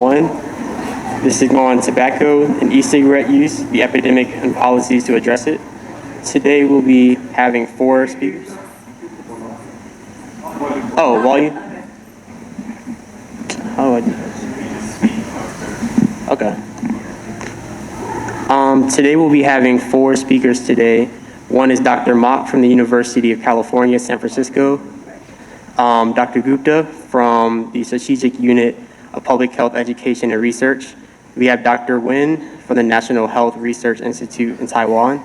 One, this is on tobacco and e-cigarette use, the epidemic and policies to address it. Today we'll be having 4 speakers. Oh, volume? How do I do this? Okay. Today we'll be having 4 speakers today. One is Dr. Mock from the University of California, San Francisco. Dr. Gupta from the Strategic Unit of Public Health Education and Research. We have Dr. Nguyen from the National Health Research Institute in Taiwan.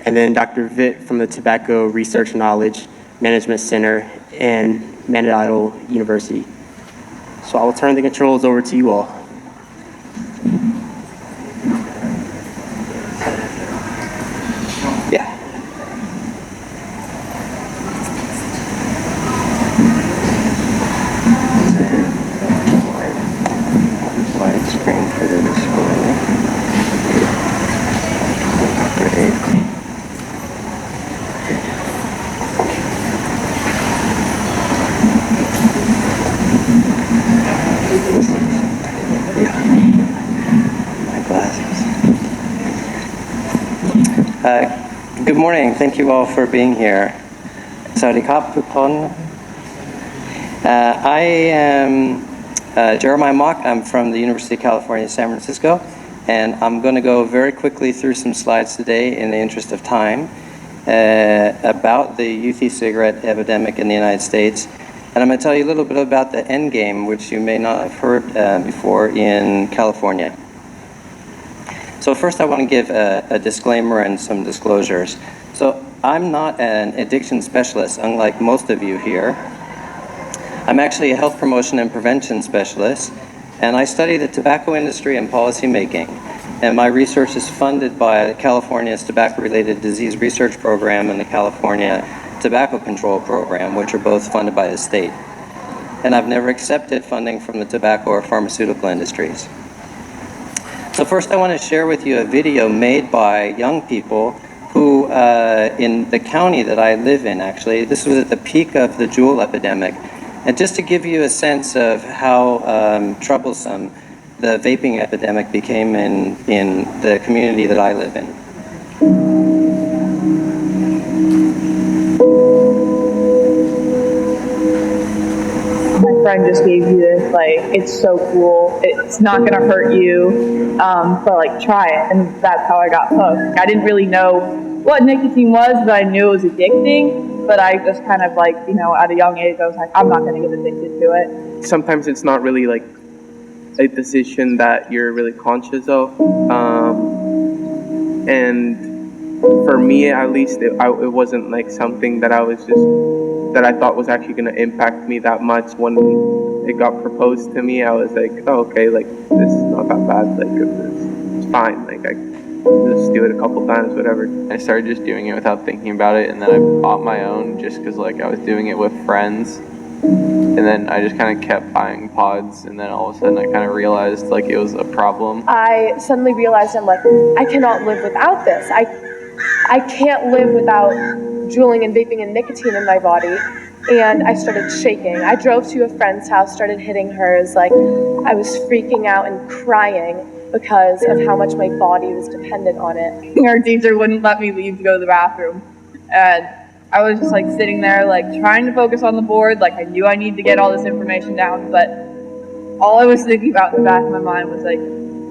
And then Dr. Vijj from the Tobacco Research Knowledge Management Center in Mahidol University. So I will turn the controls over to you all. Yeah. Widescreen for the display. Great. My glasses. Good morning. Thank you all for being here. Sawadee-kap, Pupon. I am Jeremiah Mock. I'm from the University of California, San Francisco, and I'm going to go very quickly through some slides today in the interest of time about the youth e-cigarette epidemic in the United States. And I'm going to tell you a little bit about the Endgame, which you may not have heard before in California. So first I want to give a disclaimer and some disclosures. So I'm not an addiction specialist, unlike most of you here. I'm actually a health promotion and prevention specialist, and I study the tobacco industry and policy making. And my research is funded by California's Tobacco-Related Disease Research Program and the California Tobacco Control Program, which are both funded by the state. And I've never accepted funding from the tobacco or pharmaceutical industries. So first I want to share with you a video made by young people who, in the county that I live in actually, this was at the peak of the Juul epidemic. And just to give you a sense of how troublesome the vaping epidemic became in the community that I live in. Friend just gave you this, like, it's so cool, it's not gonna hurt you, but like, try it, and that's how I got hooked. I didn't really know what nicotine was, but I knew it was addicting, but I just kind of like, you know, at a young age, I was like, I'm not gonna get addicted to it. Sometimes it's not really like a decision that you're really conscious of, and for me at least, it wasn't like something that I thought was actually going to impact me that much. When it got proposed to me, I was like, oh, okay, like, this is not that bad, like, it's fine, like, I just do it a couple times, whatever. I started just doing it without thinking about it, and then I bought my own just because, like, I was doing it with friends, and then I just kind of kept buying pods, and then all of a sudden I kind of realized, like, it was a problem. I suddenly realized, I'm like, I cannot live without this. I can't live without juuling and vaping and nicotine in my body, and I started shaking. I drove to a friend's house, started hitting hers, like I was freaking out and crying because of how much my body was dependent on it. Our teacher wouldn't let me leave to go to the bathroom, and I was just like sitting there like trying to focus on the board, like I knew I needed to get all this information down, but all I was thinking about in the back of my mind was like,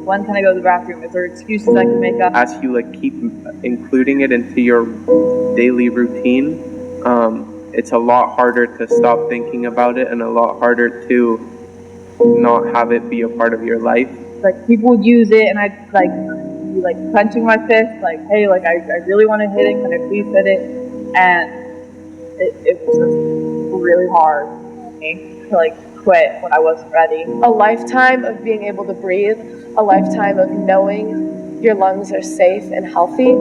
when can I go to the bathroom? Is there excuses I can make up? As you like keep including it into your daily routine, it's a lot harder to stop thinking about it and a lot harder to not have it be a part of your life. Like people would use it and I'd like be like clenching my fist, like, hey, like I really want to hit it, can I please hit it? And it was just really hard for me to like quit when I wasn't ready. A lifetime of being able to breathe, a lifetime of knowing your lungs are safe and healthy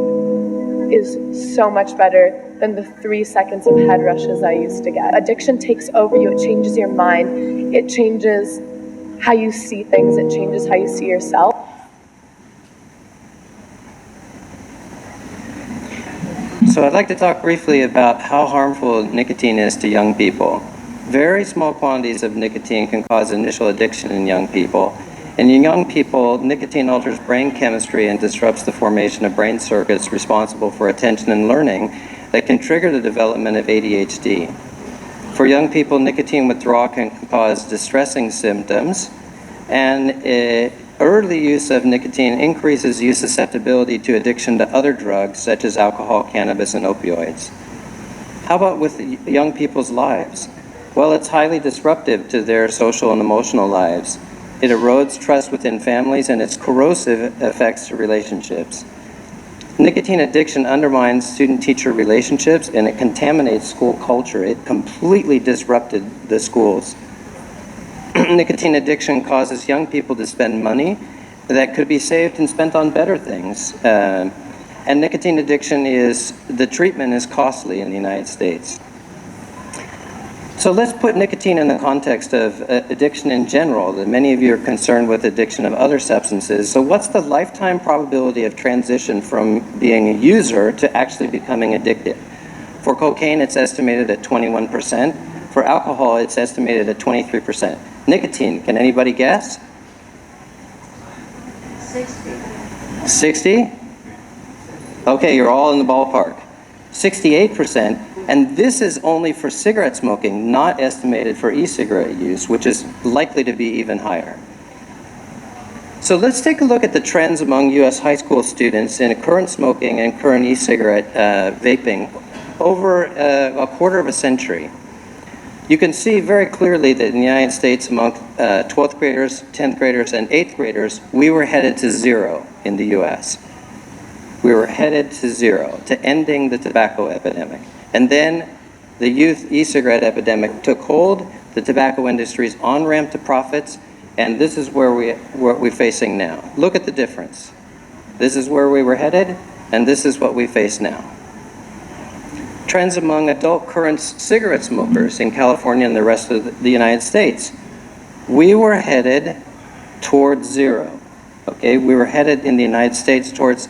is so much better than the 3 seconds of head rushes I used to get. Addiction takes over you, it changes your mind, it changes how you see things, it changes how you see yourself. So I'd like to talk briefly about how harmful nicotine is to young people. Very small quantities of nicotine can cause initial addiction in young people, In young people, nicotine alters brain chemistry and disrupts the formation of brain circuits responsible for attention and learning that can trigger the development of ADHD. For young people, nicotine withdrawal can cause distressing symptoms, and early use of nicotine increases youth susceptibility to addiction to other drugs such as alcohol, cannabis, and opioids. How about with young people's lives? Well, it's highly disruptive to their social and emotional lives. It erodes trust within families, and its corrosive effects to relationships. Nicotine addiction undermines student-teacher relationships, and it contaminates school culture. It completely disrupted the schools. Nicotine addiction causes young people to spend money that could be saved and spent on better things. And nicotine addiction the treatment is costly in the United States. So let's put nicotine in the context of addiction in general. That many of you are concerned with addiction of other substances. So what's the lifetime probability of transition from being a user to actually becoming addicted? For cocaine, it's estimated at 21%. For alcohol, it's estimated at 23%. Nicotine, can anybody guess? 60? Okay, you're all in the ballpark. 68%, and this is only for cigarette smoking, not estimated for e-cigarette use, which is likely to be even higher. So let's take a look at the trends among U.S. high school students in current smoking and current e-cigarette vaping over a quarter of a century. You can see very clearly that in the United States, among 12th graders, 10th graders, and 8th graders, we were headed to zero in the U.S. We were headed to zero, to ending the tobacco epidemic. And then the youth e-cigarette epidemic took hold, the tobacco industry's on-ramp to profits, and this is what we're facing now. Look at the difference. This is where we were headed, and this is what we face now. Trends among adult current cigarette smokers in California and the rest of the United States. We were headed towards zero, okay? We were headed in the United States towards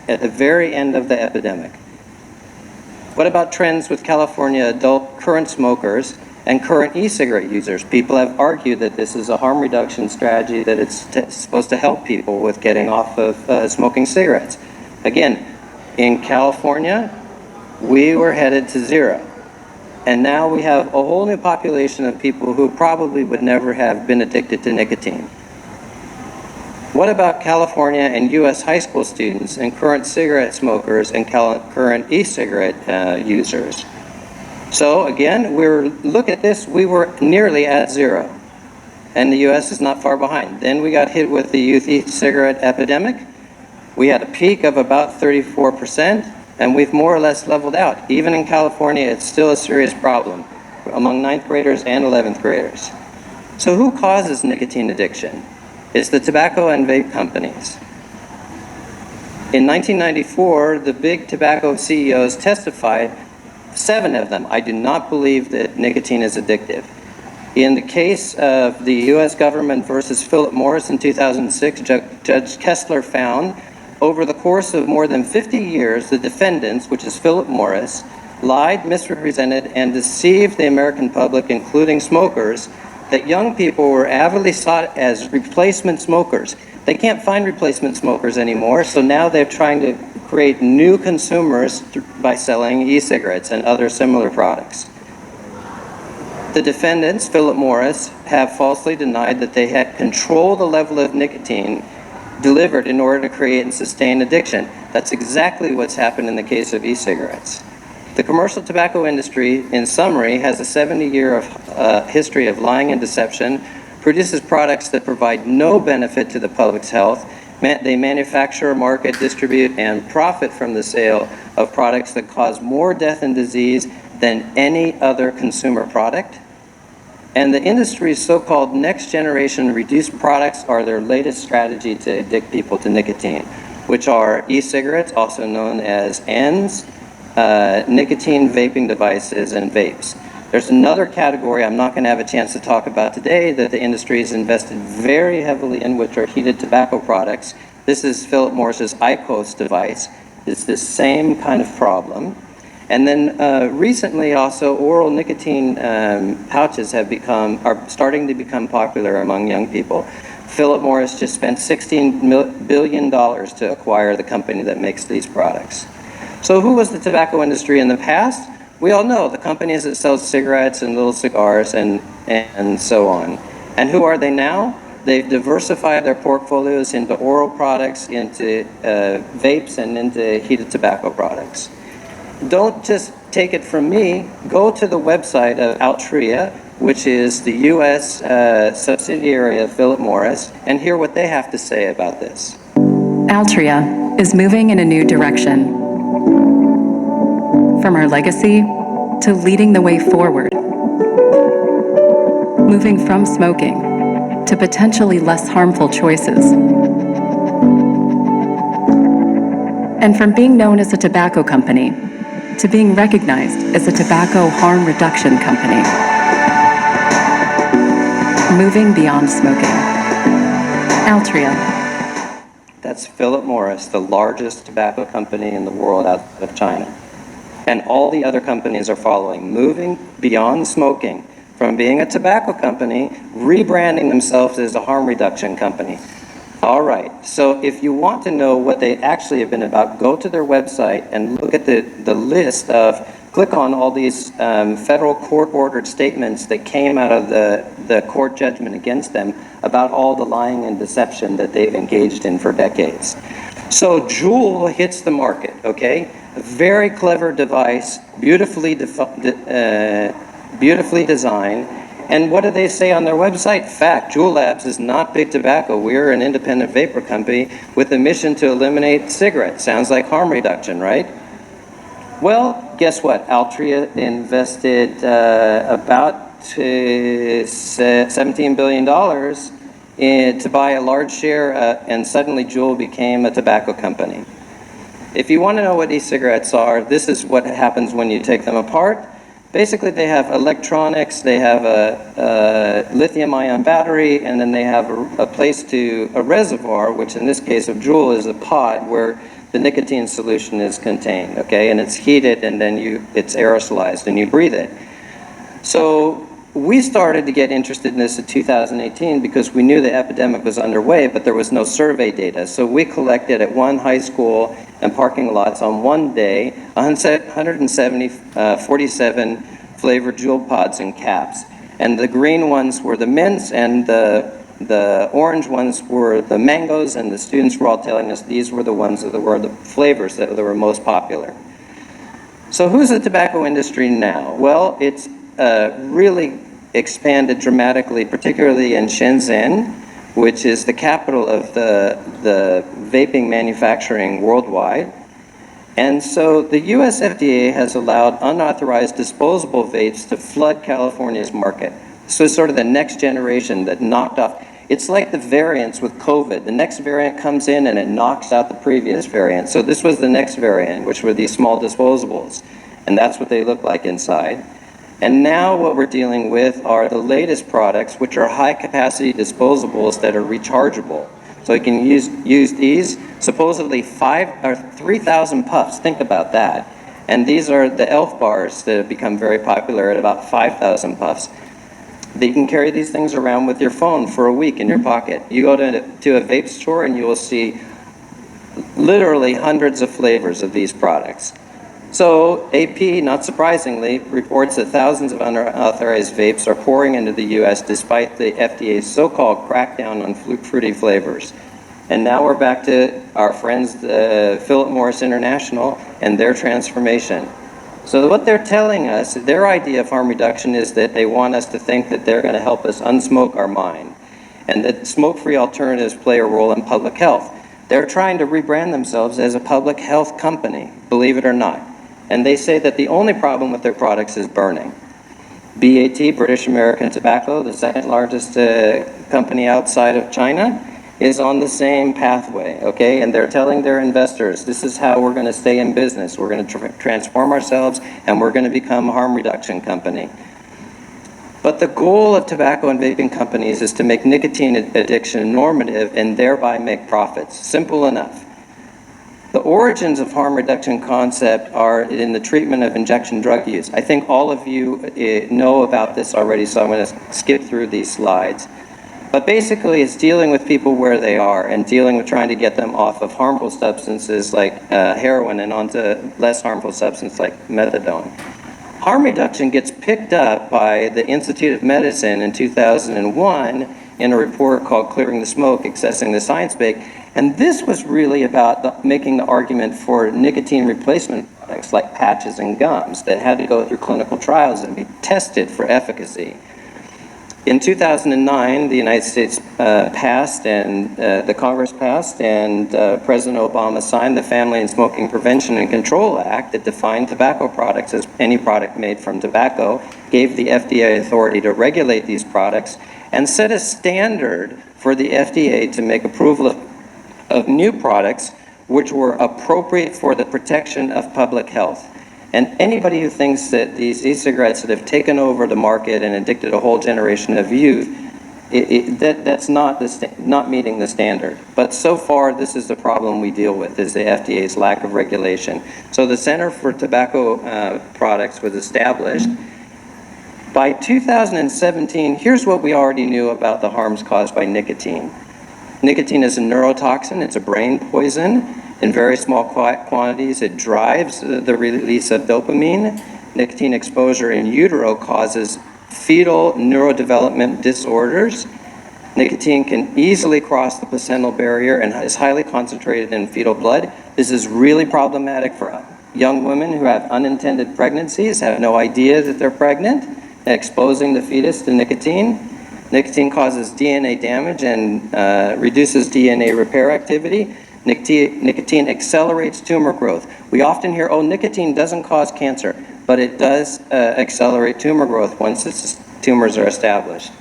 at the very end of the epidemic. What about trends with California adult current smokers and current e-cigarette users? People have argued that this is a harm reduction strategy, that it's supposed to help people with getting off of smoking cigarettes. Again, in California, we were headed to zero. And now we have a whole new population of people who probably would never have been addicted to nicotine. What about California and U.S. high school students and current cigarette smokers and current e-cigarette users? So again, look at this, we were nearly at zero. And the U.S. is not far behind. Then we got hit with the youth e-cigarette epidemic. We had a peak of about 34%, and we've more or less leveled out. Even in California, it's still a serious problem among 9th graders and 11th graders. So who causes nicotine addiction? It's the tobacco and vape companies. In 1994, the big tobacco CEOs testified, 7 of them, I do not believe that nicotine is addictive. In the case of the U.S. government versus Philip Morris in 2006, Judge Kessler found over the course of more than 50 years, the defendants, which is Philip Morris, lied, misrepresented, and deceived the American public, including smokers, that young people were avidly sought as replacement smokers. They can't find replacement smokers anymore, so now they're trying to create new consumers by selling e-cigarettes and other similar products. The defendants, Philip Morris, have falsely denied that they had controlled the level of nicotine delivered in order to create and sustain addiction. That's exactly what's happened in the case of e-cigarettes. The commercial tobacco industry, in summary, has a 70-year history of lying and deception, produces products that provide no benefit to the public's health. They manufacture, market, distribute, and profit from the sale of products that cause more death and disease than any other consumer product. And the industry's so-called next-generation reduced products are their latest strategy to addict people to nicotine, which are e-cigarettes, also known as ENDS, nicotine vaping devices, and vapes. There's another category I'm not going to have a chance to talk about today that the industry has invested very heavily in, which are heated tobacco products. This is Philip Morris's IQOS device. It's the same kind of problem. And then recently also oral nicotine pouches are starting to become popular among young people. Philip Morris just spent $16 billion to acquire the company that makes these products. So who was the tobacco industry in the past? We all know the companies that sell cigarettes and little cigars and so on. And who are they now? They've diversified their portfolios into oral products, into vapes, and into heated tobacco products. Don't just take it from me. Go to the website of Altria, which is the U.S. Subsidiary of Philip Morris, and hear what they have to say about this. Altria is moving in a new direction. From our legacy to leading the way forward. Moving from smoking to potentially less harmful choices. And from being known as a tobacco company to being recognized as a tobacco harm reduction company. Moving beyond smoking. Altria. That's Philip Morris, the largest tobacco company in the world outside of China. And all the other companies are following, moving beyond smoking, from being a tobacco company, rebranding themselves as a harm reduction company. All right, so if you want to know what they actually have been about, go to their website and look at the list of, click on all these federal court-ordered statements that came out of the court judgment against them about all the lying and deception that they've engaged in for decades. So Juul hits the market, okay? A very clever device, beautifully designed. And what do they say on their website? Fact, Juul Labs is not big tobacco. We're an independent vapor company with a mission to eliminate cigarettes. Sounds like harm reduction, right? Well, guess what? Altria invested about $17 billion to buy a large share, and suddenly Juul became a tobacco company. If you want to know what e-cigarettes are, this is what happens when you take them apart. Basically, they have electronics, they have a lithium-ion battery, and then they have a reservoir, which in this case of Juul is a pod where the nicotine solution is contained, okay? And it's heated, and then it's aerosolized, and you breathe it. So we started to get interested in this in 2018 because we knew the epidemic was underway, but there was no survey data. So we collected at one high school and parking lots on one day 47 flavored Juul pods and caps. And the green ones were the mints, and the orange ones were the mangoes, and the students were all telling us these were the ones that were the flavors that were most popular. So who's the tobacco industry now? Well, it's really expanded dramatically, particularly in Shenzhen, which is the capital of the vaping manufacturing worldwide. And so the US FDA has allowed unauthorized disposable vapes to flood California's market. So it's sort of the next generation that knocked off. It's like the variants with COVID. The next variant comes in and it knocks out the previous variant. So this was the next variant, which were these small disposables. And that's what they look like inside. And now what we're dealing with are the latest products, which are high-capacity disposables that are rechargeable. So you can use these, supposedly 3,000 puffs. Think about that. And these are the ELF bars that have become very popular at about 5,000 puffs. You can carry these things around with your phone for a week in your pocket. You go to a vape store and you will see literally hundreds of flavors of these products. So AP, not surprisingly, reports that thousands of unauthorized vapes are pouring into the US despite the FDA's so-called crackdown on fruity flavors. And now we're back to our friends, Philip Morris International, and their transformation. So what they're telling us, their idea of harm reduction is that they want us to think that they're going to help us unsmoke our mind, and that smoke-free alternatives play a role in public health. They're trying to rebrand themselves as a public health company, believe it or not. And they say that the only problem with their products is burning. BAT, British American Tobacco, the second largest company outside of China, is on the same pathway, okay? And they're telling their investors, this is how we're going to stay in business. We're going to transform ourselves, and we're going to become a harm reduction company. But the goal of tobacco and vaping companies is to make nicotine addiction normative and thereby make profits. Simple enough. The origins of harm reduction concept are in the treatment of injection drug use. I think all of you know about this already, so I'm going to skip through these slides. But basically, it's dealing with people where they are and dealing with trying to get them off of harmful substances like heroin and onto less harmful substances like methadone. Harm reduction gets picked up by the Institute of Medicine in 2001 in a report called Clearing the Smoke, Accessing the Science Base. And this was really about making the argument for nicotine replacement products like patches and gums that had to go through clinical trials and be tested for efficacy. In 2009, the United States passed and the Congress passed and President Obama signed the Family and Smoking Prevention and Control Act that defined tobacco products as any product made from tobacco, gave the FDA authority to regulate these products, and set a standard for the FDA to make approval of new products which were appropriate for the protection of public health. And anybody who thinks that these e-cigarettes that have taken over the market and addicted a whole generation of youth, that's not meeting the standard. But so far, this is the problem we deal with, is the FDA's lack of regulation. So the Center for Tobacco Products was established. By 2017, here's what we already knew about the harms caused by nicotine. Nicotine is a neurotoxin, it's a brain poison. In very small quantities, it drives the release of dopamine. Nicotine exposure in utero causes fetal neurodevelopment disorders. Nicotine can easily cross the placental barrier and is highly concentrated in fetal blood. This is really problematic for young women who have unintended pregnancies, have no idea that they're pregnant, exposing the fetus to nicotine. Nicotine causes DNA damage and reduces DNA repair activity. Nicotine accelerates tumor growth. We often hear, oh, nicotine doesn't cause cancer, but it does accelerate tumor growth once its tumors are established.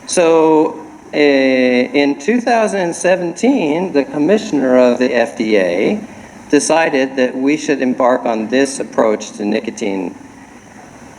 So in 2017, the commissioner of the FDA decided that we should embark on this approach to nicotine.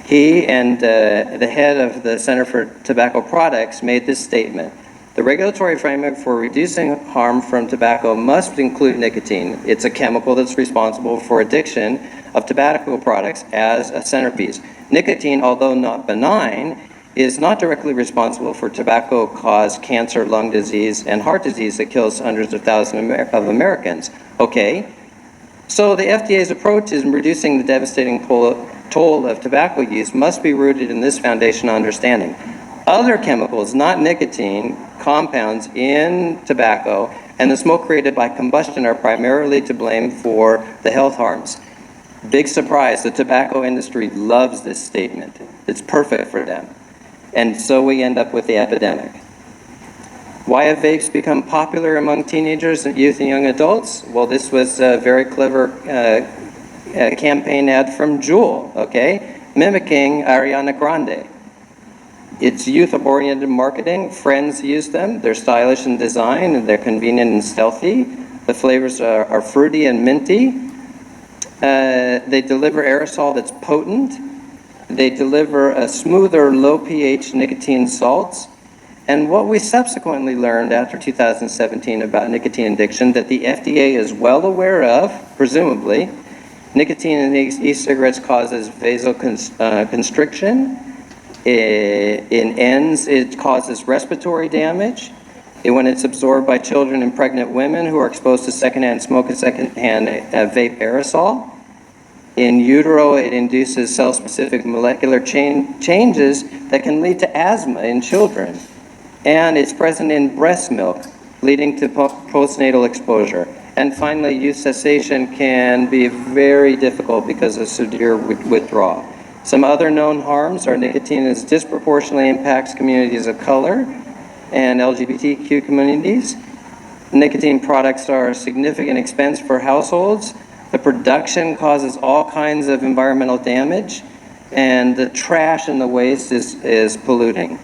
He and the head of the Center for Tobacco Products made this statement: the regulatory framework for reducing harm from tobacco must include nicotine. It's a chemical that's responsible for addiction of tobacco products as a centerpiece. Nicotine, although not benign, is not directly responsible for tobacco-caused cancer, lung disease, and heart disease that kills hundreds of thousands of Americans. Okay, so the FDA's approach in reducing the devastating toll of tobacco use must be rooted in this foundational understanding. Other chemicals, not nicotine, compounds in tobacco and the smoke created by combustion are primarily to blame for the health harms. Big surprise, the tobacco industry loves this statement. It's perfect for them. And so we end up with the epidemic. Why have vapes become popular among teenagers, youth, and young adults? Well, this was a very clever campaign ad from Juul, okay, mimicking Ariana Grande. It's youth-oriented marketing. Friends use them. They're stylish in design, and they're convenient and stealthy. The flavors are fruity and minty. They deliver aerosol that's potent. They deliver a smoother, low pH nicotine salts. And what we subsequently learned after 2017 about nicotine addiction that the FDA is well aware of, presumably, nicotine in these e-cigarettes causes vasoconstriction. In ends, it causes respiratory damage. When it's absorbed by children and pregnant women who are exposed to secondhand smoke and secondhand vape aerosol. In utero, it induces cell-specific molecular changes that can lead to asthma in children. And it's present in breast milk, leading to postnatal exposure. And finally, youth cessation can be very difficult because of severe withdrawal. Some other known harms are nicotine disproportionately impacts communities of color and LGBTQ communities. Nicotine products are a significant expense for households. The production causes all kinds of environmental damage, and the trash and the waste is polluting.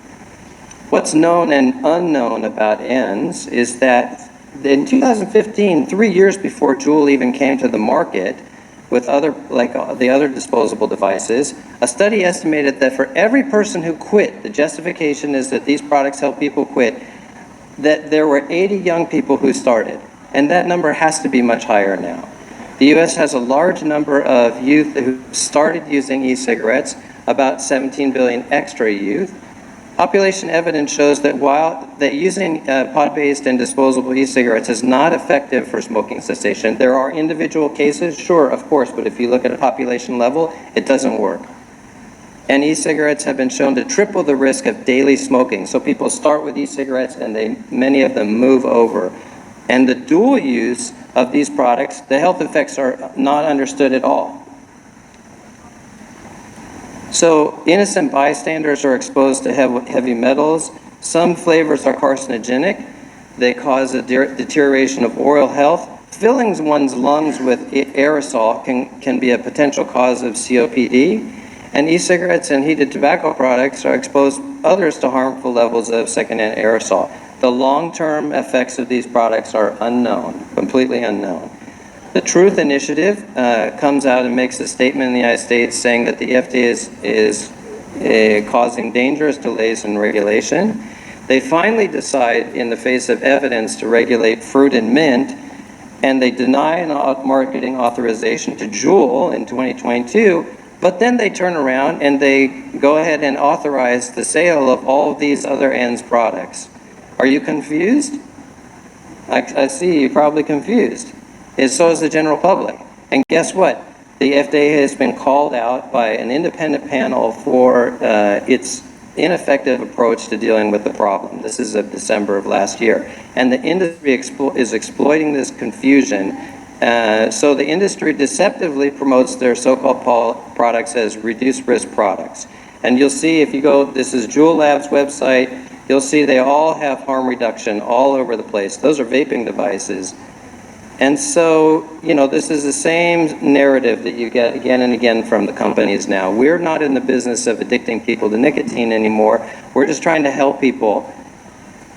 What's known and unknown about ends is that in 2015, 3 years before Juul even came to the market, with the other disposable devices, a study estimated that for every person who quit, the justification is that these products help people quit, that there were 80 young people who started. And that number has to be much higher now. The US has a large number of youth who started using e-cigarettes, about 17 billion extra youth. Population evidence shows that while using pod-based and disposable e-cigarettes is not effective for smoking cessation, there are individual cases, sure, of course, but if you look at a population level, it doesn't work. And e-cigarettes have been shown to triple the risk of daily smoking. So people start with e-cigarettes and many of them move over. And the dual use of these products, the health effects are not understood at all. So innocent bystanders are exposed to heavy metals. Some flavors are carcinogenic. They cause a deterioration of oral health. Filling one's lungs with aerosol can be a potential cause of COPD. And e-cigarettes and heated tobacco products are exposed others to harmful levels of secondhand aerosol. The long-term effects of these products are unknown, completely unknown. The Truth Initiative comes out and makes a statement in the United States saying that the FDA is causing dangerous delays in regulation. They finally decide, in the face of evidence, to regulate fruit and mint, and they deny an marketing authorization to Juul in 2022, but then they turn around and they go ahead and authorize the sale of all of these other ends products. Are you confused? I see you're probably confused. And so is the general public. And guess what? The FDA has been called out by an independent panel for its ineffective approach to dealing with the problem. This is of December of last year. And the industry is exploiting this confusion. So the industry deceptively promotes their so-called products as reduced risk products. And you'll see if you go, this is Juul Labs website, you'll see they all have harm reduction all over the place. Those are vaping devices. And so, you know, this is the same narrative that you get again and again from the companies now. We're not in the business of addicting people to nicotine anymore. We're just trying to help people.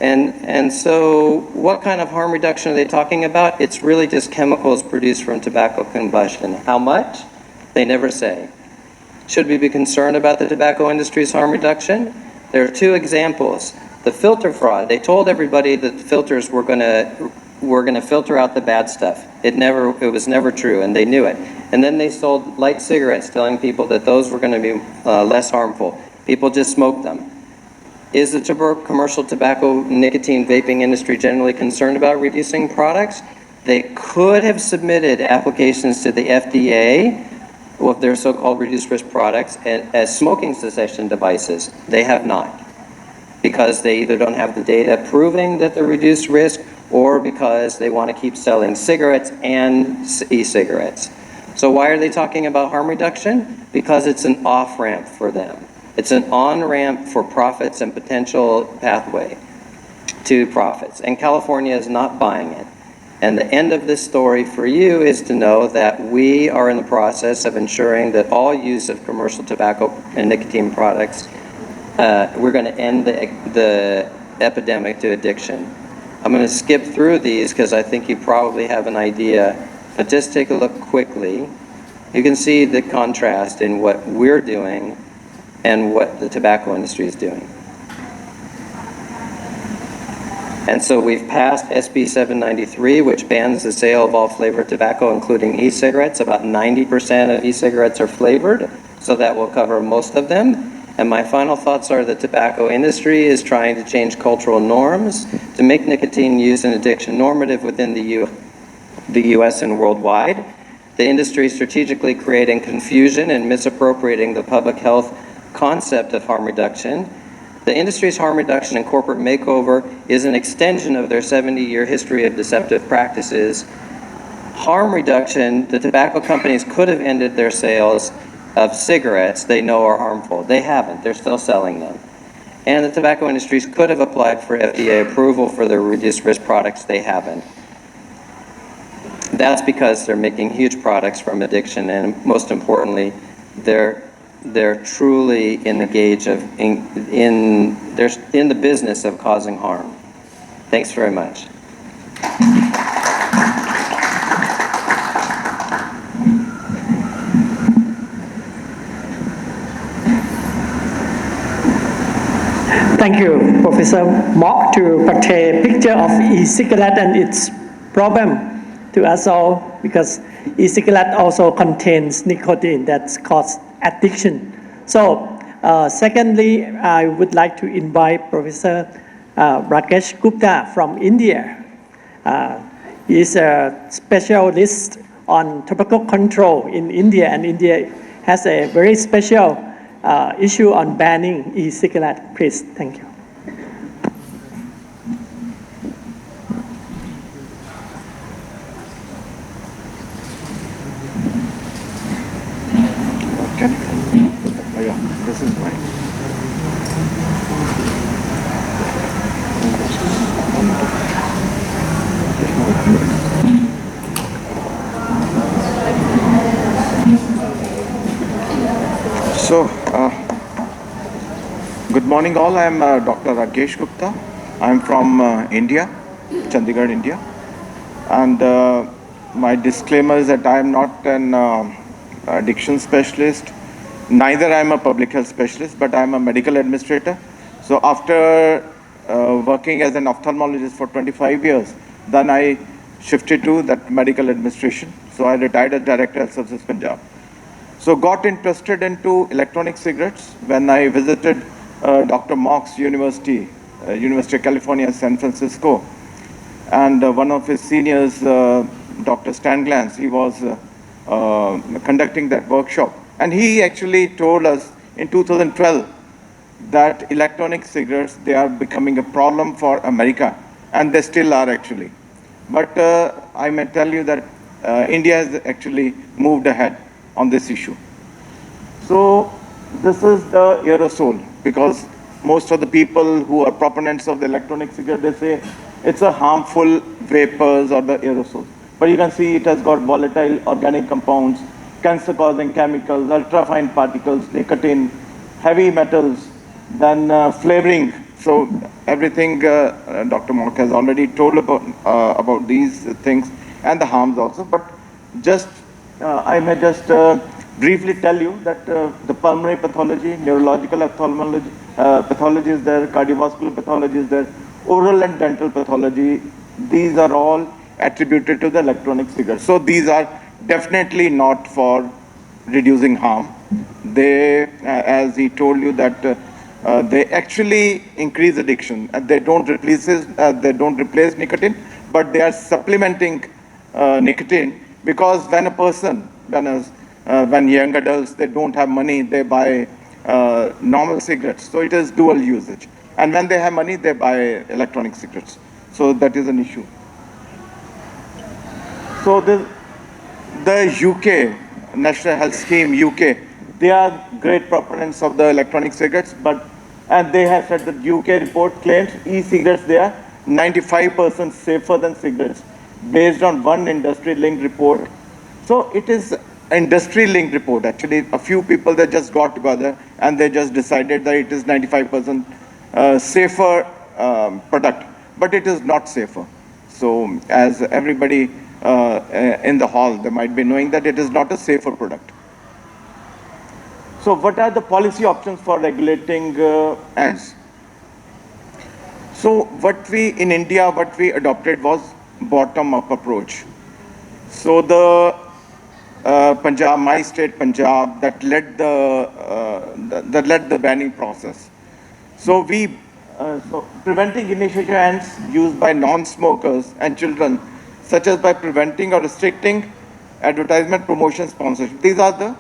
And so what kind of harm reduction are they talking about? It's really just chemicals produced from tobacco combustion. How much? They never say. Should we be concerned about the tobacco industry's harm reduction? There are two examples. The filter fraud. They told everybody that the filters were going to filter out the bad stuff. It was never true, and they knew it. And then they sold light cigarettes, telling people that those were going to be less harmful. People just smoked them. Is the commercial tobacco nicotine vaping industry generally concerned about reducing products? They could have submitted applications to the FDA of their so-called reduced risk products as smoking cessation devices. They have not, because they either don't have the data proving that they're reduced risk, or because they want to keep selling cigarettes and e-cigarettes. So why are they talking about harm reduction? Because it's an off-ramp for them. It's an on-ramp for profits and potential pathway to profits. And California is not buying it. And the end of this story for you is to know that we are in the process of ensuring that all use of commercial tobacco and nicotine products, we're going to end the epidemic to addiction. I'm going to skip through these because I think you probably have an idea, but just take a look quickly. You can see the contrast in what we're doing and what the tobacco industry is doing. And so we've passed SB 793, which bans the sale of all flavored tobacco, including e-cigarettes. About 90% of e-cigarettes are flavored, so that will cover most of them. And my final thoughts are the tobacco industry is trying to change cultural norms to make nicotine use and addiction normative within the US and worldwide. The industry is strategically creating confusion and misappropriating the public health concept of harm reduction. The industry's harm reduction and corporate makeover is an extension of their 70-year history of deceptive practices. Harm reduction, the tobacco companies could have ended their sales of cigarettes they know are harmful. They haven't. They're still selling them. And the tobacco industries could have applied for FDA approval for their reduced risk products. They haven't. That's because they're making huge products from addiction, and most importantly, they're truly in the they're in the business of causing harm. Thanks very much. Thank you, Professor Mock, to portray a picture of e-cigarette and its problem to us all, because e-cigarette also contains nicotine that causes addiction. So Secondly, I would like to invite Professor Rakesh Gupta from India. He is a specialist on tobacco control in India, and India has a very special issue on banning e-cigarette. Please, thank you. This is mine. So, good morning all. I am Dr. Rakesh Gupta. I am from India, Chandigarh, India. And my disclaimer is that I am not an addiction specialist. Neither I am a public health specialist, but I am a medical administrator. So after working as an ophthalmologist for 25 years, then I shifted to that medical administration. So I retired as Director of Services Punjab. So got interested into electronic cigarettes when I visited Dr. Mock's University, University of California, San Francisco. And one of his seniors, Dr. Stan Glantz, he was conducting that workshop. And he actually told us in 2012 that electronic cigarettes, they are becoming a problem for America, and they still are actually. But I may tell you that India has actually moved ahead on this issue. So this is the aerosol, because most of the people who are proponents of the electronic cigarette, they say it's a harmful vapors or the aerosol. But you can see it has got volatile organic compounds, cancer-causing chemicals, ultrafine particles, nicotine, heavy metals, then flavoring. So everything Dr. Mock has already told about these things and the harms also. But just I may just briefly tell you that the pulmonary pathology, neurological pathology is there, cardiovascular pathology is there, oral and dental pathology. These are all attributed to the electronic cigarette. So these are definitely not for reducing harm. They, as he told you, that they actually increase addiction. They don't replace nicotine, but they are supplementing nicotine, because when a person, when young adults, they don't have money, they buy normal cigarettes. So it is dual usage. And when they have money, they buy electronic cigarettes. So that is an issue. So the UK, National Health Scheme, UK, they are great proponents of the electronic cigarettes, and they have said that UK report claims e-cigarettes, they are 95% safer than cigarettes, based on one industry-linked report. So it is industry-linked report. Actually, a few people, they just got together and they just decided that it is 95% safer product, but it is not safer. So as everybody in the hall, they might be knowing that it is not a safer product. So what are the policy options for regulating ads? So in India, what we adopted was bottom-up approach. So the Punjab, my state Punjab, that led the banning process. So so preventing initiative ads used by non-smokers and children, such as by preventing or restricting advertisement, promotion, sponsorship. These are the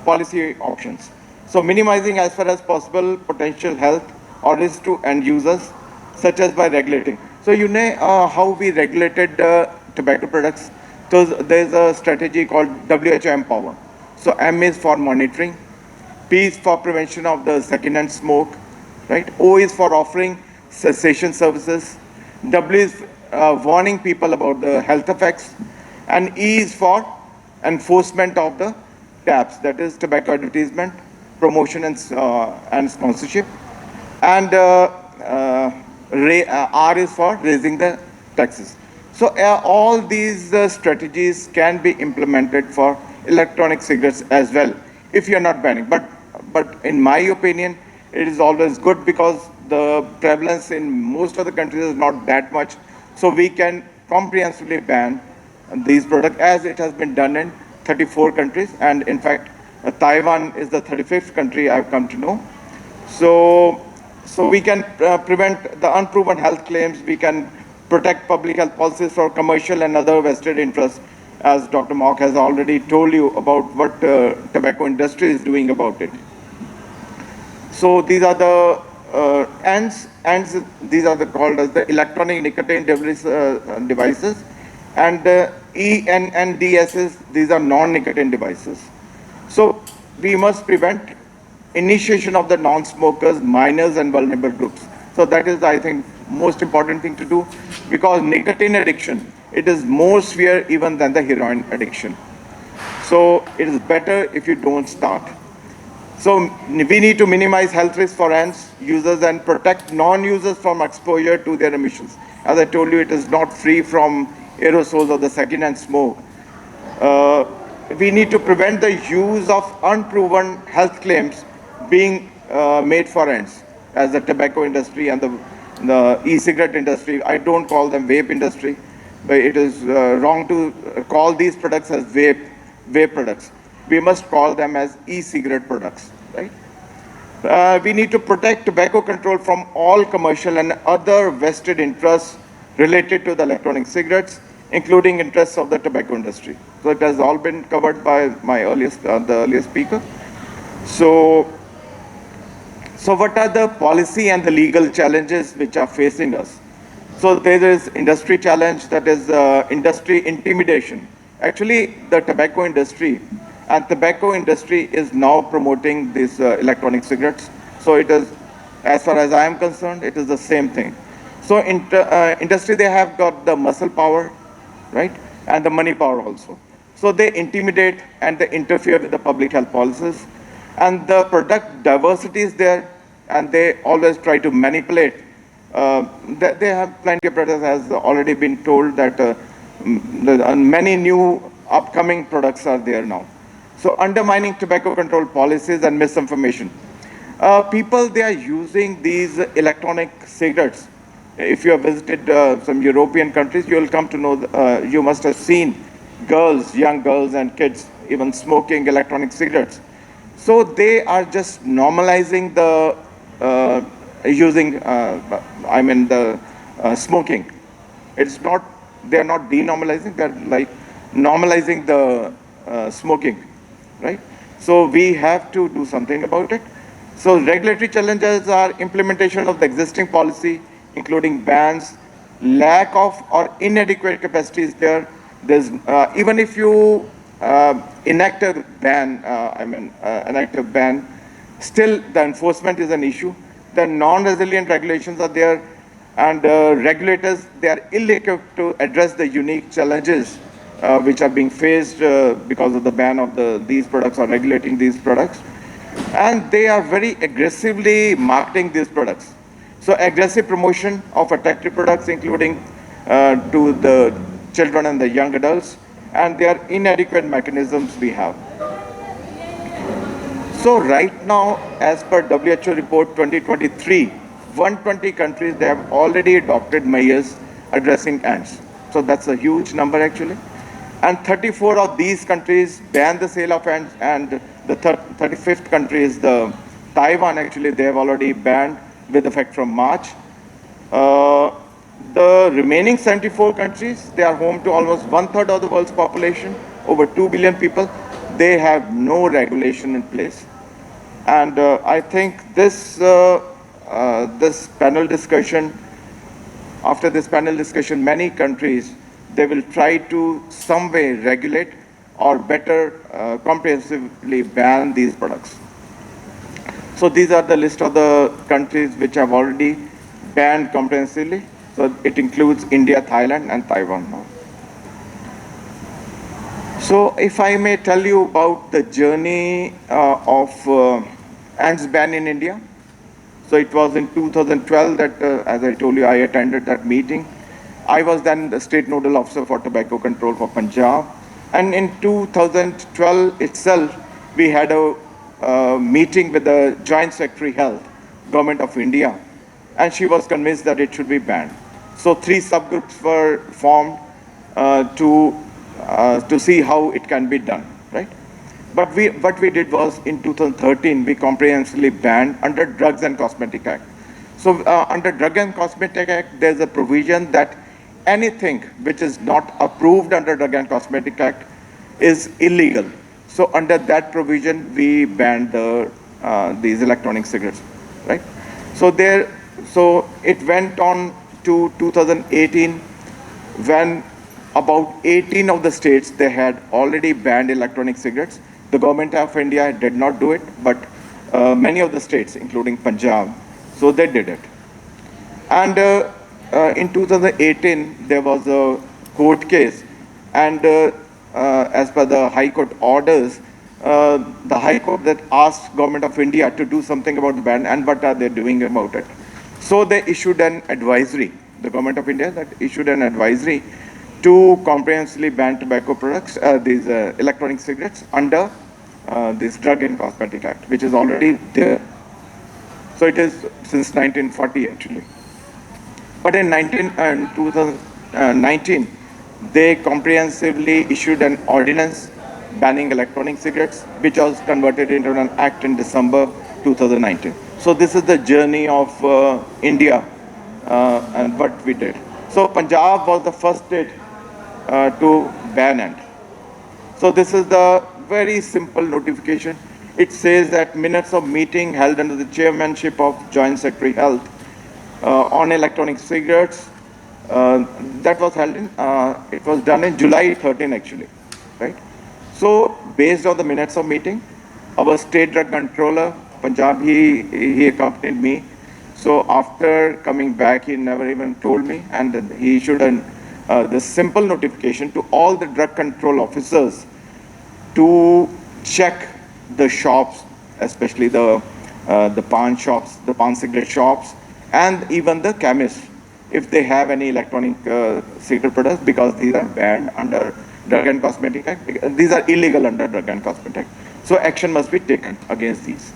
policy options. So minimizing as far as possible potential health or risk to end users, such as by regulating. So you know how we regulated tobacco products. So there's a strategy called WHO Empower. So M is for monitoring, P is for prevention of the second-hand smoke, right? O is for offering cessation services, W is warning people about the health effects, and E is for enforcement of the TAPs, that is tobacco advertisement, promotion and sponsorship, and R is for raising the taxes. So all these strategies can be implemented for electronic cigarettes as well, if you're not banning. But in my opinion, it is always good, because the prevalence in most of the countries is not that much. So we can comprehensively ban these products, as it has been done in 34 countries. And in fact, Taiwan is the 35th country I've come to know. So we can prevent the unproven health claims. We can protect public health policies for commercial and other vested interests, as Dr. Mock has already told you about what tobacco industry is doing about it. So these are the ANDs. These are called as the electronic nicotine devices, and ENNDSs, these are non-nicotine devices. So we must prevent initiation of the non-smokers, minors, and vulnerable groups. So that is, I think, most important thing to do, because nicotine addiction, it is more severe even than the heroin addiction. So it is better if you don't start. So we need to minimize health risks for ANDs users and protect non-users from exposure to their emissions. As I told you, it is not free from aerosols or the second-hand smoke. We need to prevent the use of unproven health claims being made for ANDs, as the tobacco industry and the e-cigarette industry. I don't call them vape industry, but it is wrong to call these products as vape products. We must call them as e-cigarette products, right? We need to protect tobacco control from all commercial and other vested interests related to the electronic cigarettes, including interests of the tobacco industry. So it has all been covered by my the earlier speaker. So what are the policy and the legal challenges which are facing us? So there is industry challenge, that is industry intimidation. Actually, the tobacco industry is now promoting these electronic cigarettes. So it is, as far as I am concerned, it is the same thing. So industry, they have got the muscle power, right? And the money power also. So they intimidate and they interfere with the public health policies. And the product diversity is there, and they always try to manipulate. They have plenty of products, as already been told, that many new upcoming products are there now. So undermining tobacco control policies and misinformation. People, they are using these electronic cigarettes. If you have visited some European countries, you will come to know, you must have seen girls, young girls and kids, even smoking electronic cigarettes. So they are just normalizing the smoking. It's not, they are not denormalizing, they're like normalizing the smoking, right? So we have to do something about it. So regulatory challenges are implementation of the existing policy, including bans, lack of or inadequate capacity is there. There's even if you enact a ban, still the enforcement is an issue. The non-resilient regulations are there, and regulators, they are ill-equipped to address the unique challenges which are being faced because of the ban of these products or regulating these products. And they are very aggressively marketing these products. So aggressive promotion of attractive products, including to the children and the young adults, and their inadequate mechanisms we have. So right now, as per WHO report 2023, 120 countries, they have already adopted measures addressing ants. So that's a huge number actually. And 34 of these countries ban the sale of ants, and the 35th country is the Taiwan. Actually, they have already banned with effect from March. The remaining 74 countries, they are home to almost 1/3 of the world's population, over 2 billion people. They have no regulation in place. And I think this panel discussion, after this panel discussion, many countries, they will try to some way regulate or better comprehensively ban these products. So these are the list of the countries which have already banned comprehensively. So it includes India, Thailand, and Taiwan now. So if I may tell you about the journey of ants ban in India. So it was in 2012 that, as I told you, I attended that meeting. I was then the state nodal officer for tobacco control for Punjab. And in 2012 itself, we had a meeting with the Joint Secretary Health, Government of India, and she was convinced that it should be banned. So 3 subgroups were formed to see how it can be done, right? But what we did was in 2013, we comprehensively banned under Drugs and Cosmetic Act. So under Drug and Cosmetic Act, there's a provision that anything which is not approved under Drug and Cosmetic Act is illegal. So under that provision, we banned these electronic cigarettes, right? So it went on to 2018 when about 18 of the states, they had already banned electronic cigarettes. The government of India did not do it, but many of the states, including Punjab, so they did it. And in 2018, there was a court case, and as per the High Court orders, the High Court that asked Government of India to do something about the ban, and what are they doing about it. So they issued an advisory, the Government of India that issued an advisory to comprehensively ban tobacco products, these electronic cigarettes under this Drug and Cosmetic Act, which is already there. So it is since 1940 actually. But in 2019, they comprehensively issued an ordinance banning electronic cigarettes, which was converted into an act in December 2019. So this is the journey of India and what we did. So Punjab was the first state to ban it. So this is the very simple notification. It says that minutes of meeting held under the chairmanship of Joint Secretary Health on electronic cigarettes, that was held in, it was done in July 13 actually, right? So based on the minutes of meeting, our state drug controller, Punjab, he accompanied me. So after coming back, he never even told me, and he issued this simple notification to all the drug control officers to check the shops, especially the pan shops, the pan cigarette shops, and even the chemists, if they have any electronic cigarette products, because these are banned under Drug and Cosmetic Act. These are illegal under Drug and Cosmetic Act. So action must be taken against these.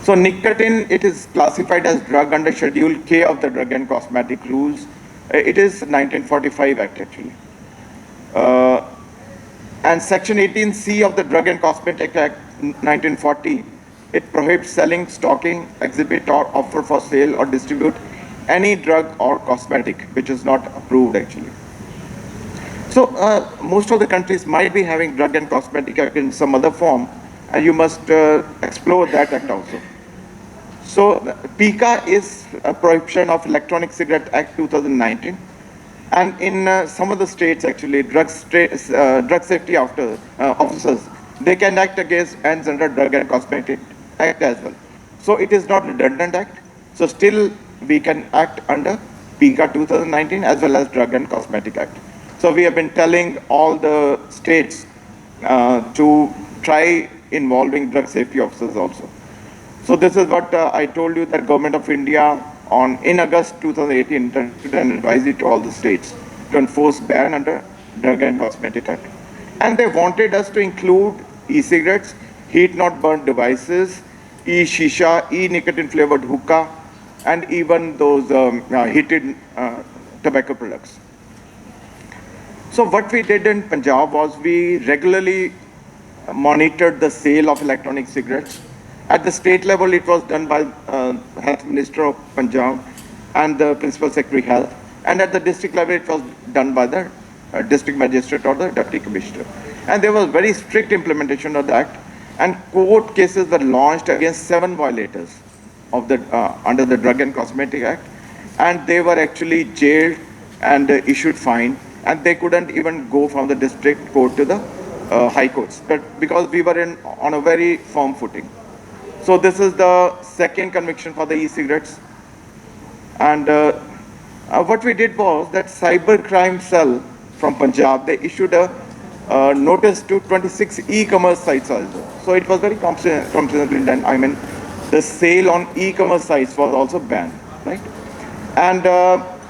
So nicotine, it is classified as drug under Schedule K of the Drug and Cosmetic Rules. It is 1945 Act actually. And Section 18C of the Drug and Cosmetic Act 1940, it prohibits selling, stocking, exhibit, or offer for sale or distribute any drug or cosmetic which is not approved actually. So most of the countries might be having Drug and Cosmetic Act in some other form, and you must explore that act also. So PICA is a Prohibition of Electronic Cigarette Act 2019. And in some of the states, actually, drug safety officers, they can act against ends under Drug and Cosmetic Act as well. So it is not a redundant act. So still, we can act under PICA 2019 as well as Drug and Cosmetic Act. So we have been telling all the states to try involving drug safety officers also. So this is what I told you, that Government of India in August 2018 issued an advisory to all the states to enforce ban under Drug and Cosmetic Act. And they wanted us to include e-cigarettes, heat not burn devices, e-shisha, e-nicotine flavored hookah, and even those heated tobacco products. So what we did in Punjab was we regularly monitored the sale of electronic cigarettes. At the state level, it was done by Health Minister of Punjab and the Principal Secretary Health. And at the district level, it was done by the District Magistrate or the Deputy Commissioner. And there was very strict implementation of the Act. And court cases were launched against 7 violators of the under the Drug and Cosmetic Act. And they were actually jailed and issued fine. And they couldn't even go from the district court to the high courts, but because we were on a very firm footing. So this is the second conviction for the e-cigarettes. And what we did was that cyber crime cell from Punjab, they issued a notice to 26 e-commerce sites also. So it was very competently done. I mean, the sale on e-commerce sites was also banned, right? And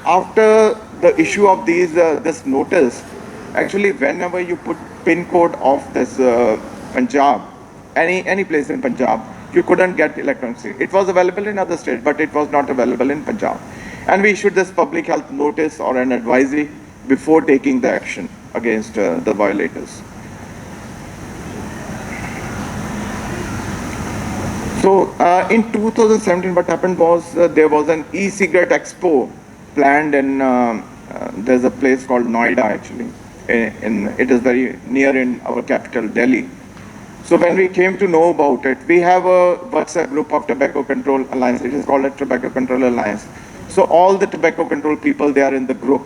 after the issue of this notice, actually whenever you put pin code of this Punjab, any place in Punjab, you couldn't get electronic cigarette. It was available in other states, but it was not available in Punjab. And we issued this public health notice or an advisory before taking the action against the violators. So in 2017, what happened was there was an e-cigarette expo planned in, there's a place called Noida actually. It is very near in our capital, Delhi. So when we came to know about it, we have a WhatsApp group of Tobacco Control Alliance. It is called a Tobacco Control Alliance. So all the tobacco control people, they are in the group.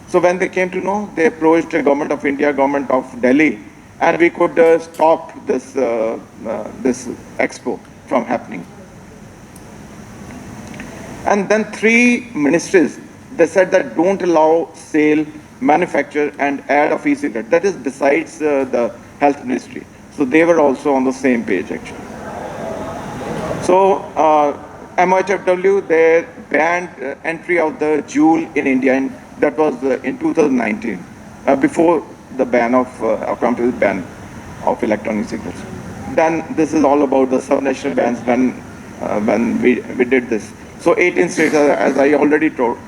So when they came to know, they approached the government of India, government of Delhi, and we could stop this, this expo from happening. And then 3 ministries, they said that don't allow sale, manufacture, and ad of e-cigarette. That is besides the health ministry. So they were also on the same page actually. So MHFW, they banned entry of the Juul in India, and that was in 2019, before the ban of, complete ban of electronic cigarettes. Then this is all about the sub-national bans when we did this. So 18 states, as I already told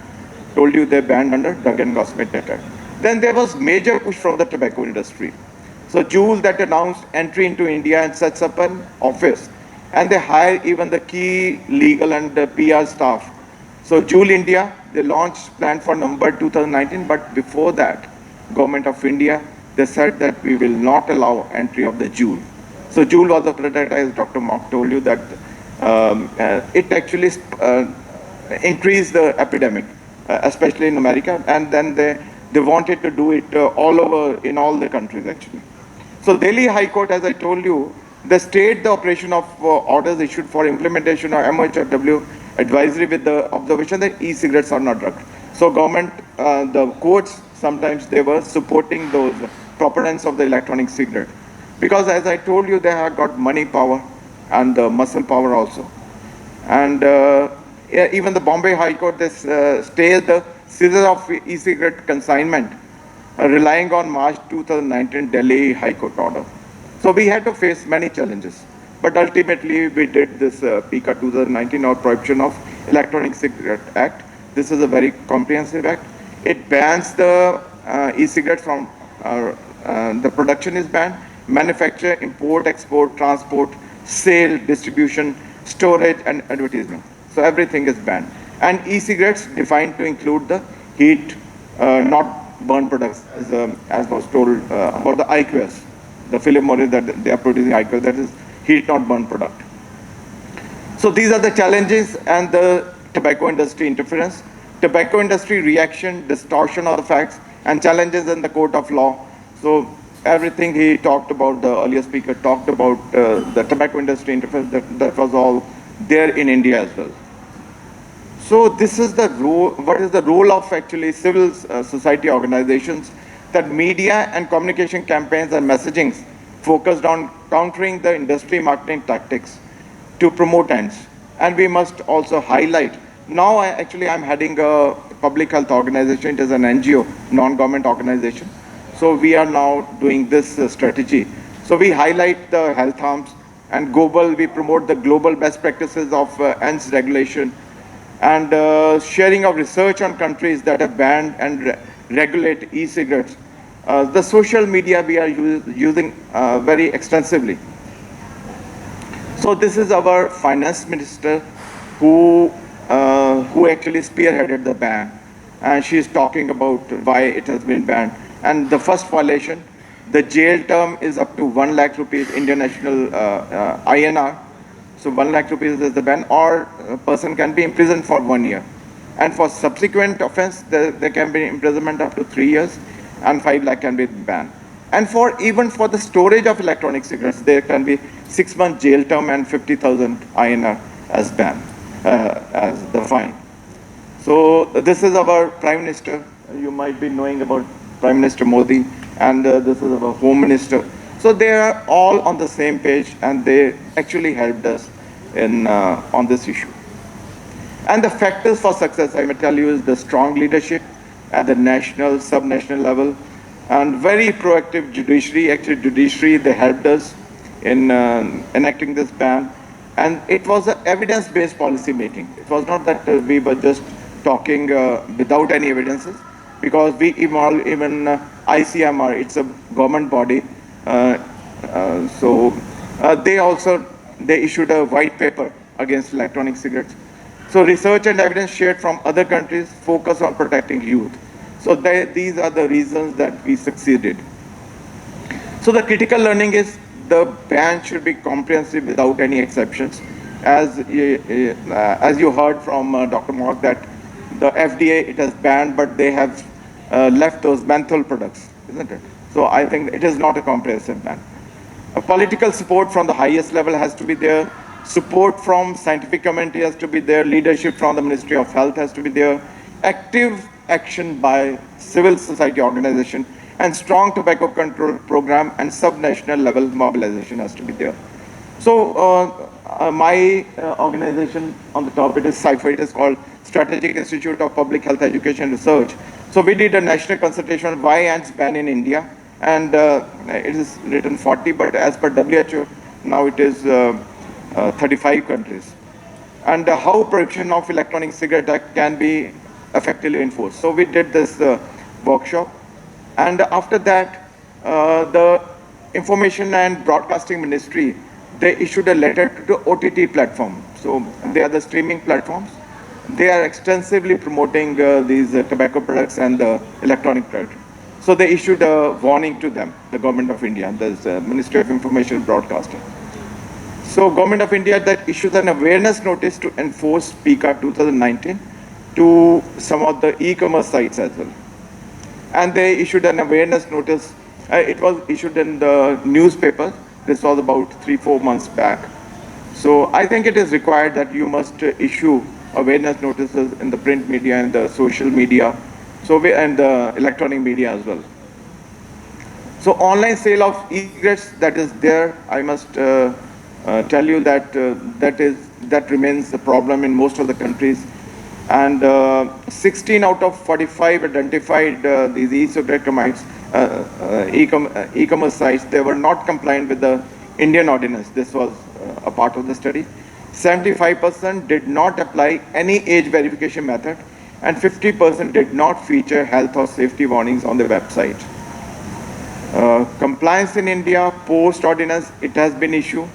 you, they banned under Drug and Cosmetic Act. Then there was major push from the tobacco industry. So Juul that announced entry into India and sets up an office, and they hire even the key legal and PR staff. So Juul India, they launched plan for November 2019, but before that, Government of India, they said that we will not allow entry of the Juul. So Juul was a product, as Dr. Mock told you, that it actually increased the epidemic, especially in America, and then they wanted to do it all over in all the countries actually. So Delhi High Court, as I told you, they stayed the operation of orders issued for implementation of MHFW advisory with the observation that e-cigarettes are not drugs. So government, the courts, sometimes they were supporting those proponents of the electronic cigarette. Because as I told you, they have got money power and muscle power also. And even the Bombay High Court, they stayed the seizure of e-cigarette consignment, relying on March 2019 Delhi High Court order. So we had to face many challenges. But ultimately, we did this PICA 2019 or Prohibition of Electronic Cigarette Act. This is a very comprehensive act. It bans the e-cigarettes from, the production is banned, manufacture, import, export, transport, sale, distribution, storage, and advertisement. So everything is banned. And e-cigarettes defined to include the heat, not burn products, as was told about the IQS, the Philip Morris that they are producing IQS, that is heat not burn product. So these are the challenges and the tobacco industry interference, tobacco industry reaction, distortion of the facts, and challenges in the court of law. So everything he talked about, the earlier speaker talked about the tobacco industry interference, that was all there in India as well. So this is the role, what is the role of actually civil society organizations, that media and communication campaigns and messagings focused on countering the industry marketing tactics to promote ends. And we must also highlight, now I'm heading a public health organization, it is an NGO, non-government organization. So we are now doing this strategy. So we highlight the health harms, and we promote the global best practices of ends regulation, and sharing of research on countries that have banned and regulate e-cigarettes. The social media we are using very extensively. So this is our finance minister who actually spearheaded the ban, and she is talking about why it has been banned. And the first violation, the jail term is up to 1 lakh rupees international INR. So 1 lakh rupees is the ban, or a person can be imprisoned for 1 year. And for subsequent offense, there can be imprisonment up to 3 years, and 5 lakh can be banned. And even for the storage of electronic cigarettes, there can be 6-month jail term and 50,000 INR as ban, as the fine. So this is our Prime Minister. You might be knowing about Prime Minister Modi, and this is our Home Minister. So they are all on the same page, and they actually helped us on this issue. And the factors for success, I may tell you, is the strong leadership at the national, sub-national level, and very proactive judiciary. Actually, judiciary, they helped us in enacting this ban. And it was an evidence-based policy making. It was not that we were just talking without any evidences, because we involve even ICMR, it's a government body. So they also they issued a white paper against electronic cigarettes. So research and evidence shared from other countries focus on protecting youth. So these are the reasons that we succeeded. So the critical learning is the ban should be comprehensive without any exceptions. As you heard from Dr. Mark, that the FDA, it has banned, but they have left those menthol products, isn't it? So I think it is not a comprehensive ban. Political support from the highest level has to be there. Support from scientific community has to be there. Leadership from the Ministry of Health has to be there. Active action by civil society organization and strong tobacco control program and sub-national level mobilization has to be there. So my organization on the top, it is CIFA, it is called Strategic Institute of Public Health Education Research. So we did a national consultation on why ants ban in India, and it is written 40, but as per WHO, now it is 35 countries. And how prohibition of electronic cigarette can be effectively enforced. So we did this workshop, and after that, the Information and Broadcasting Ministry, they issued a letter to the OTT platform. So they are the streaming platforms. They are extensively promoting these tobacco products and the electronic products. So they issued a warning to them, the Government of India, the Ministry of Information and Broadcasting. So Government of India that issued an awareness notice to enforce PICA 2019 to some of the e-commerce sites as well. And they issued an awareness notice. It was issued in the newspaper. This was about 3-4 months back. So I think it is required that you must issue awareness notices in the print media and the social media, and the electronic media as well. So online sale of e-cigarettes, that is there. I must tell you that that remains a problem in most of the countries. And 16 out of 45 identified these e-cigarette e-commerce sites, they were not compliant with the Indian ordinance. This was a part of the study. 75% did not apply any age verification method, and 50% did not feature health or safety warnings on the website. Compliance in India, post-ordinance, it has been issued.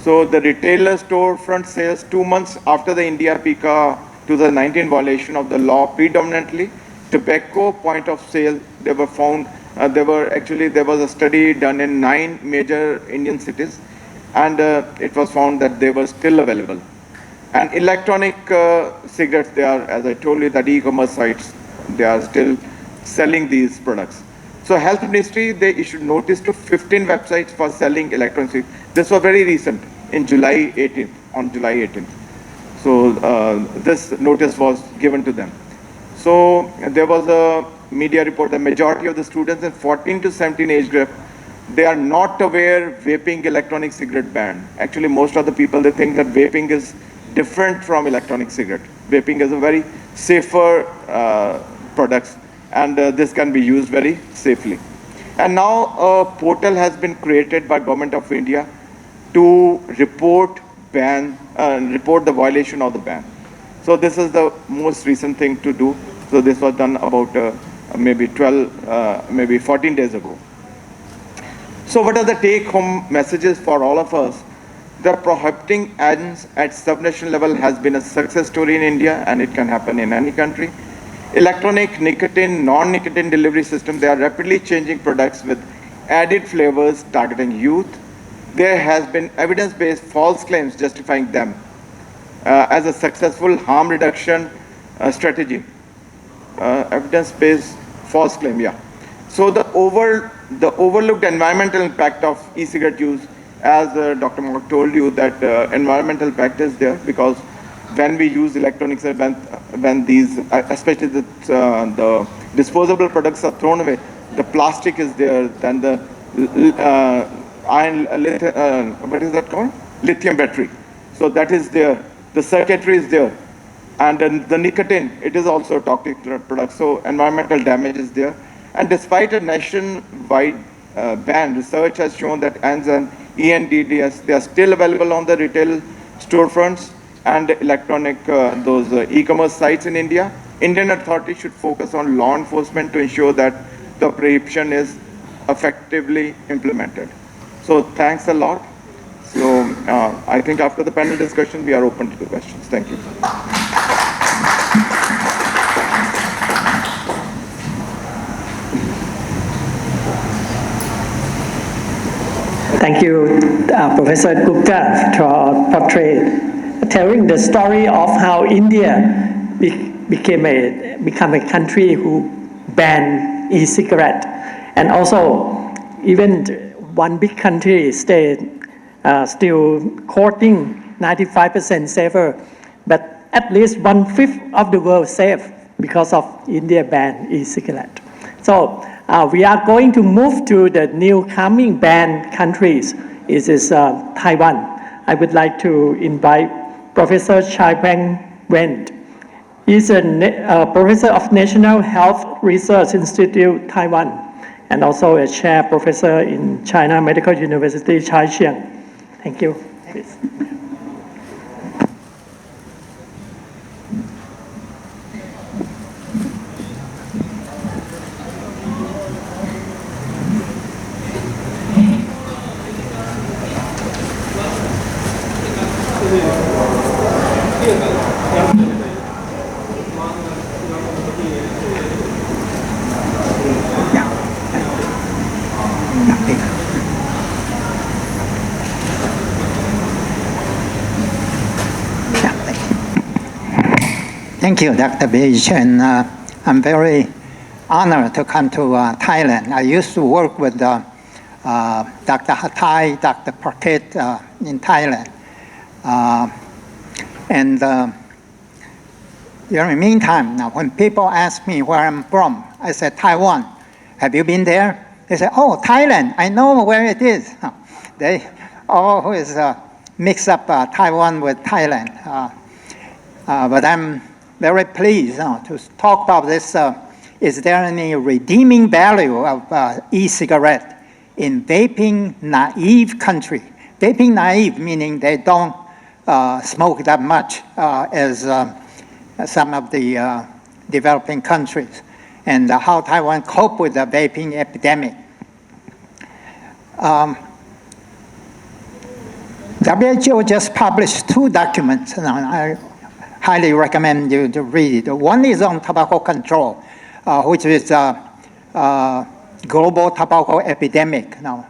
So the retailer storefront sales 2 months after the India PICA 2019 violation of the law, predominantly tobacco point of sale, they were found, there was a study done in 9 major Indian cities, and it was found that they were still available. And electronic cigarettes, they are, as I told you, that e-commerce sites, they are still selling these products. So Health Ministry, they issued notice to 15 websites for selling electronic cigarettes. This was very recent, in July 18th, on July 18th. So this notice was given to them. So there was a media report, the majority of the students in 14 to 17 age group, they are not aware vaping electronic cigarette ban. Actually, most of the people, they think that vaping is different from electronic cigarette. Vaping is a very safer product, and this can be used very safely. And now a portal has been created by Government of India to report the violation of the ban. So this is the most recent thing to do. So this was done about maybe 14 days ago. So what are the take-home messages for all of us? The prohibiting ads at subnational level has been a success story in India, and it can happen in any country. Electronic nicotine, non-nicotine delivery system, they are rapidly changing products with added flavors targeting youth. There has been evidence-based false claims justifying them as a successful harm reduction strategy. Evidence-based false claim, yeah. So the overlooked environmental impact of e-cigarette use, as Dr. Mark told you, that environmental impact is there, because when we use electronics, when these, especially the disposable products are thrown away, the plastic is there, then the what is that called? Lithium battery. So that is there. The circuitry is there. And then the nicotine, it is also a toxic product. So environmental damage is there. And despite a nationwide ban, research has shown that ANS and ENDDS, they are still available on the retail storefronts and electronic, those e-commerce sites in India. Indian authorities should focus on law enforcement to ensure that the prohibition is effectively implemented. So thanks a lot. So I think after the panel discussion, we are open to the questions. Thank you. Thank you, Professor Gupta, for portray, telling the story of how India became a country who banned e-cigarette, and also even one big country stayed still quoting 95% safer, but at least 1/5 of the world safe because of India banned e-cigarette. So we are going to move to the new coming banned countries. It is Taiwan. I would like to invite Professor Chai Peng Wen. He's a professor of National Health Research Institute, Taiwan, and also a chair professor in China Medical University, Chaixiang. Thank you. Please. Thank you, Dr. Vijj, and I'm very honored to come to Thailand. I used to work with Dr. Hattai, Dr. Prakit in Thailand. In the meantime, now when people ask me where I'm from, I said, Taiwan. Have you been there? They say, oh, Thailand, I know where it is. They always mix up Taiwan with Thailand. But I'm very pleased to talk about this. Is there any redeeming value of e-cigarette in vaping naive country? Vaping naive meaning they don't smoke that much as some of the developing countries, and how Taiwan cope with the vaping epidemic. WHO just published 2 documents, and I highly recommend you to read it. One is on tobacco control, which is global tobacco epidemic. Now,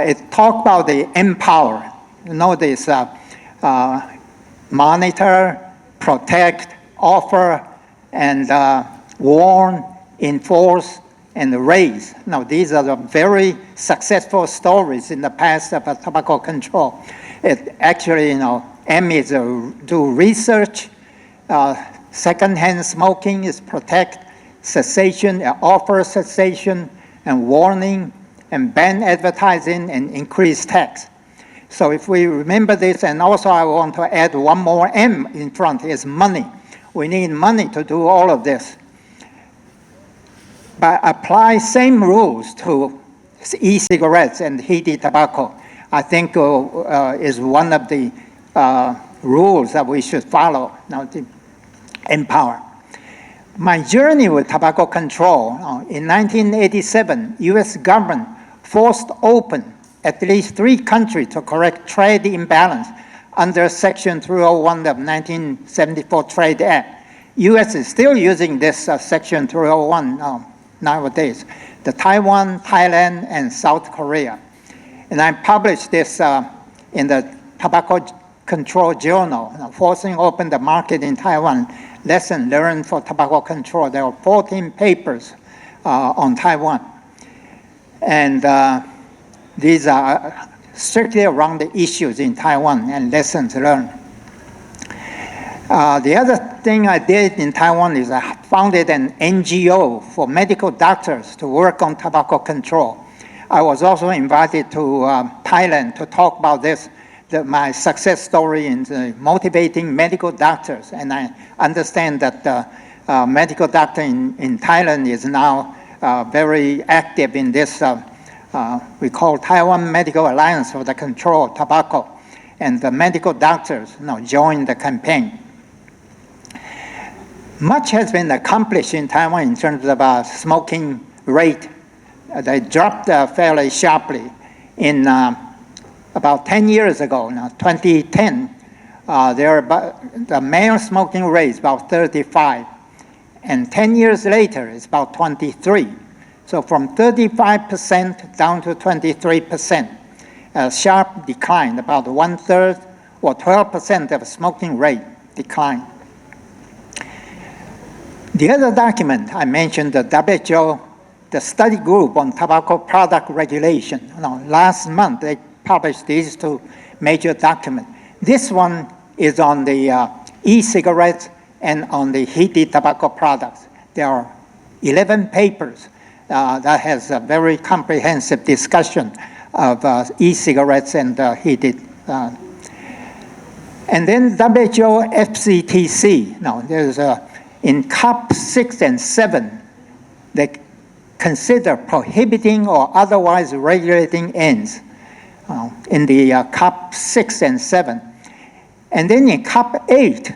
it talks about the empower. You know this monitor, protect, offer, and warn, enforce, and raise. Now, these are the very successful stories in the past about tobacco control. It actually, aim is to do research. Secondhand smoking is protect, cessation, offer cessation, and warning, and ban advertising, and increase tax. So if we remember this, and also I want to add one more M in front, is money. We need money to do all of this. But apply same rules to e-cigarettes and heated tobacco, I think is one of the rules that we should follow now to empower. My journey with tobacco control, in 1987, US government forced open at least 3 countries to correct trade imbalance under Section 301 of 1974 Trade Act. US is still using this Section 301 nowadays. The Taiwan, Thailand, and South Korea. And I published this in the Tobacco Control Journal, Forcing Open the Market in Taiwan, Lesson Learned for Tobacco Control. There are 14 papers on Taiwan. And these are strictly around the issues in Taiwan and lessons learned. The other thing I did in Taiwan is I founded an NGO for medical doctors to work on tobacco control. I was also invited to Thailand to talk about this, my success story in motivating medical doctors. And I understand that the medical doctor in Thailand is now very active in this, we call Taiwan Medical Alliance for the Control of Tobacco. And the medical doctors joined the campaign. Much has been accomplished in Taiwan in terms of smoking rate. They dropped fairly sharply. In about 10 years ago, now 2010, the male smoking rate is about 35, and 10 years later, it's about 23. So from 35% down to 23%, a sharp decline, about 1/3 or 12% of smoking rate decline. The other document I mentioned, the WHO, the study group on tobacco product regulation. Last month, they published these two major documents. This one is on the e-cigarettes and on the heated tobacco products. There are 11 papers that has a very comprehensive discussion of e-cigarettes and heated. And then WHO FCTC. Now, there's in COP 6 and 7, they consider prohibiting or otherwise regulating ends in the COP 6 and 7. And then in COP 8,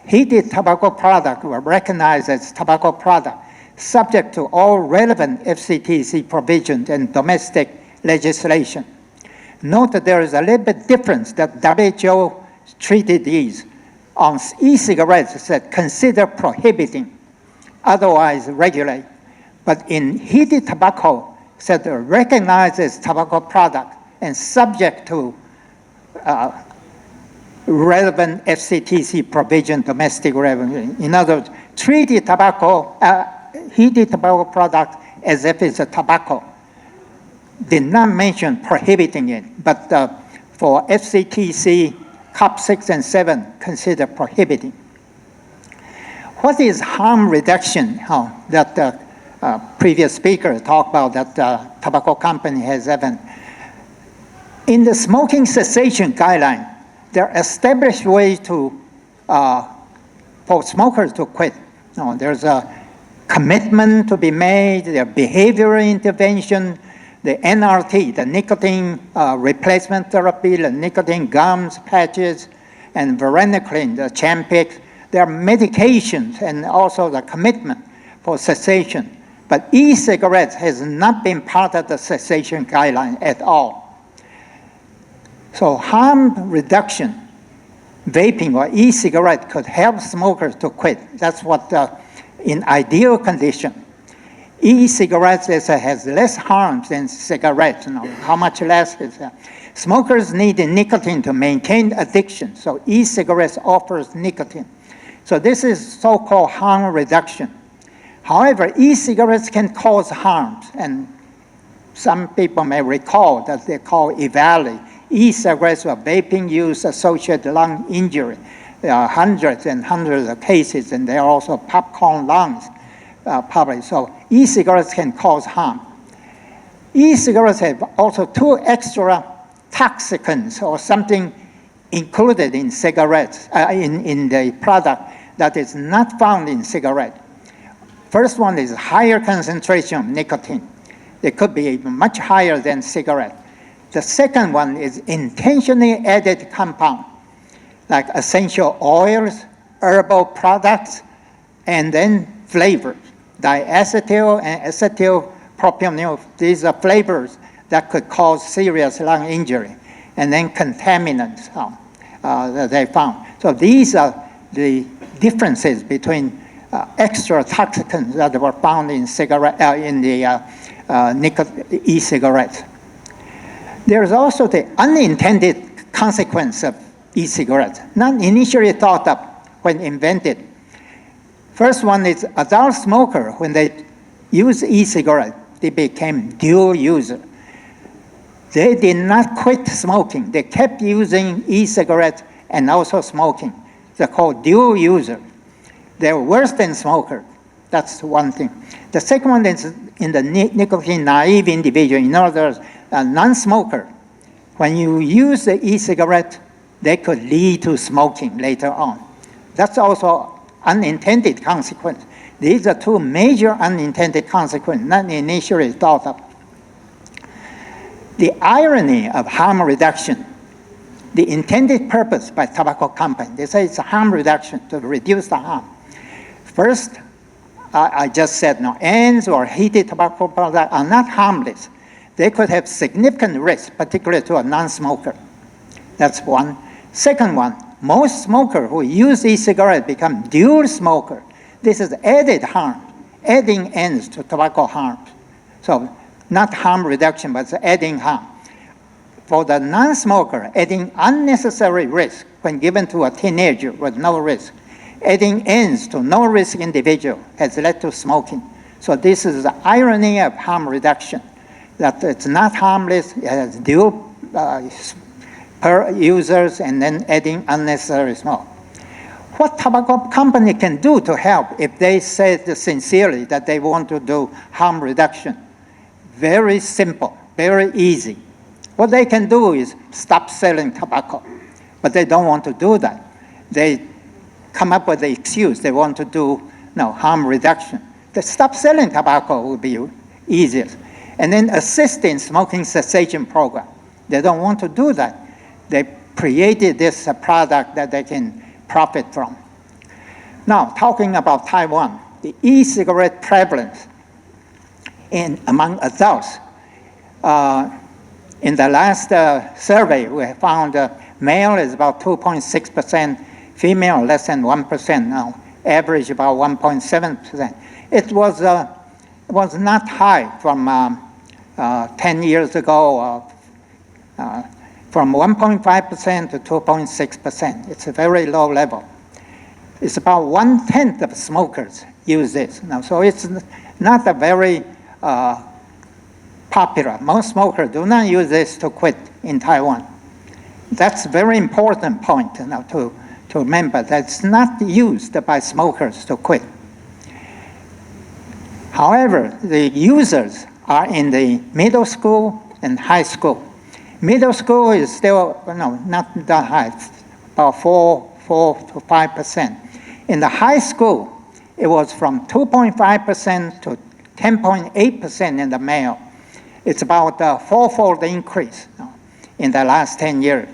heated tobacco product were recognized as tobacco product, subject to all relevant FCTC provisions and domestic legislation. Note that there is a little bit difference that WHO treated these. On e-cigarettes, it said consider prohibiting, otherwise regulate. But in heated tobacco, it said recognize as tobacco product and subject to relevant FCTC provision, domestic revenue. In other words, treated tobacco, heated tobacco product as if it's a tobacco. Did not mention prohibiting it, but for FCTC, COP 6 and 7 consider prohibiting. What is harm reduction that the previous speaker talked about that tobacco company has even? In the smoking cessation guideline, there are established ways to for smokers to quit. There's a commitment to be made, there behavioral intervention, the NRT, the nicotine replacement therapy, the nicotine gums, patches, and varenicline, the Champix. There are medications and also the commitment for cessation. But e-cigarettes has not been part of the cessation guideline at all. So harm reduction, vaping or e-cigarette could help smokers to quit. That's what in ideal condition. E-cigarettes has less harms than cigarettes. How much less is that? Smokers need nicotine to maintain addiction, so e-cigarettes offers nicotine. So this is so-called harm reduction. However, e-cigarettes can cause harms, and some people may recall that they call EVALI, e-cigarettes or vaping use associated lung injury. There are hundreds and hundreds of cases, and there are also popcorn lungs. Public. So e-cigarettes can cause harm. E-cigarettes have also two extra toxicants or something included in cigarettes, in the product that is not found in cigarette. First one is higher concentration of nicotine. It could be even much higher than cigarette. The second one is intentionally added compound, like essential oils, herbal products, and then flavors. Diacetyl and acetyl propionyl, these are flavors that could cause serious lung injury, and then contaminants that they found. So these are the differences between extra toxicants that were found in the e-cigarettes. There's also the unintended consequence of e-cigarettes, not initially thought of when invented. First one is adult smoker, when they use e-cigarette, they became dual user. They did not quit smoking. They kept using e-cigarettes and also smoking. They're called dual user. They're worse than smoker. That's one thing. The second one is in the nicotine naive individual. In other words, a non-smoker. When you use the e-cigarette, they could lead to smoking later on. That's also unintended consequence. These are two major unintended consequences, not initially thought of. The irony of harm reduction, the intended purpose by tobacco company, they say it's a harm reduction to reduce the harm. First, I just said, ends or heated tobacco products are not harmless. they could have significant risk, particularly to a non-smoker. That's one. Second one, most smokers who use e-cigarette become dual smoker. This is added harm, adding ends to tobacco harm. So not harm reduction, but it's adding harm. For the non-smoker, adding unnecessary risk when given to a teenager with no risk. Adding ends to no-risk individual has led to smoking. So this is the irony of harm reduction, that it's not harmless, it has dual per users and then adding unnecessary smoke. What tobacco company can do to help if they say sincerely that they want to do harm reduction? Very simple, very easy. What they can do is stop selling tobacco, but they don't want to do that. They come up with the excuse they want to do harm reduction. The stop selling tobacco would be easiest. And then assist in smoking cessation program. They don't want to do that. They created this product that they can profit from. Now, talking about Taiwan, the e-cigarette prevalence among adults. In the last survey, we found male is about 2.6%, female less than 1% now, average about 1.7%. It was not high from 10 years ago, from 1.5% to 2.6%. It's a very low level. It's about 1/10 of smokers use this now, so it's not a very popular. Most smokers do not use this to quit in Taiwan. That's a very important point now to remember, that it's not used by smokers to quit. However, the users are in the middle school and high school. Middle school is still not that high, about 4 to 5%. In the high school, it was from 2.5% to 10.8% in the male. It's about a fourfold increase in the last 10 years.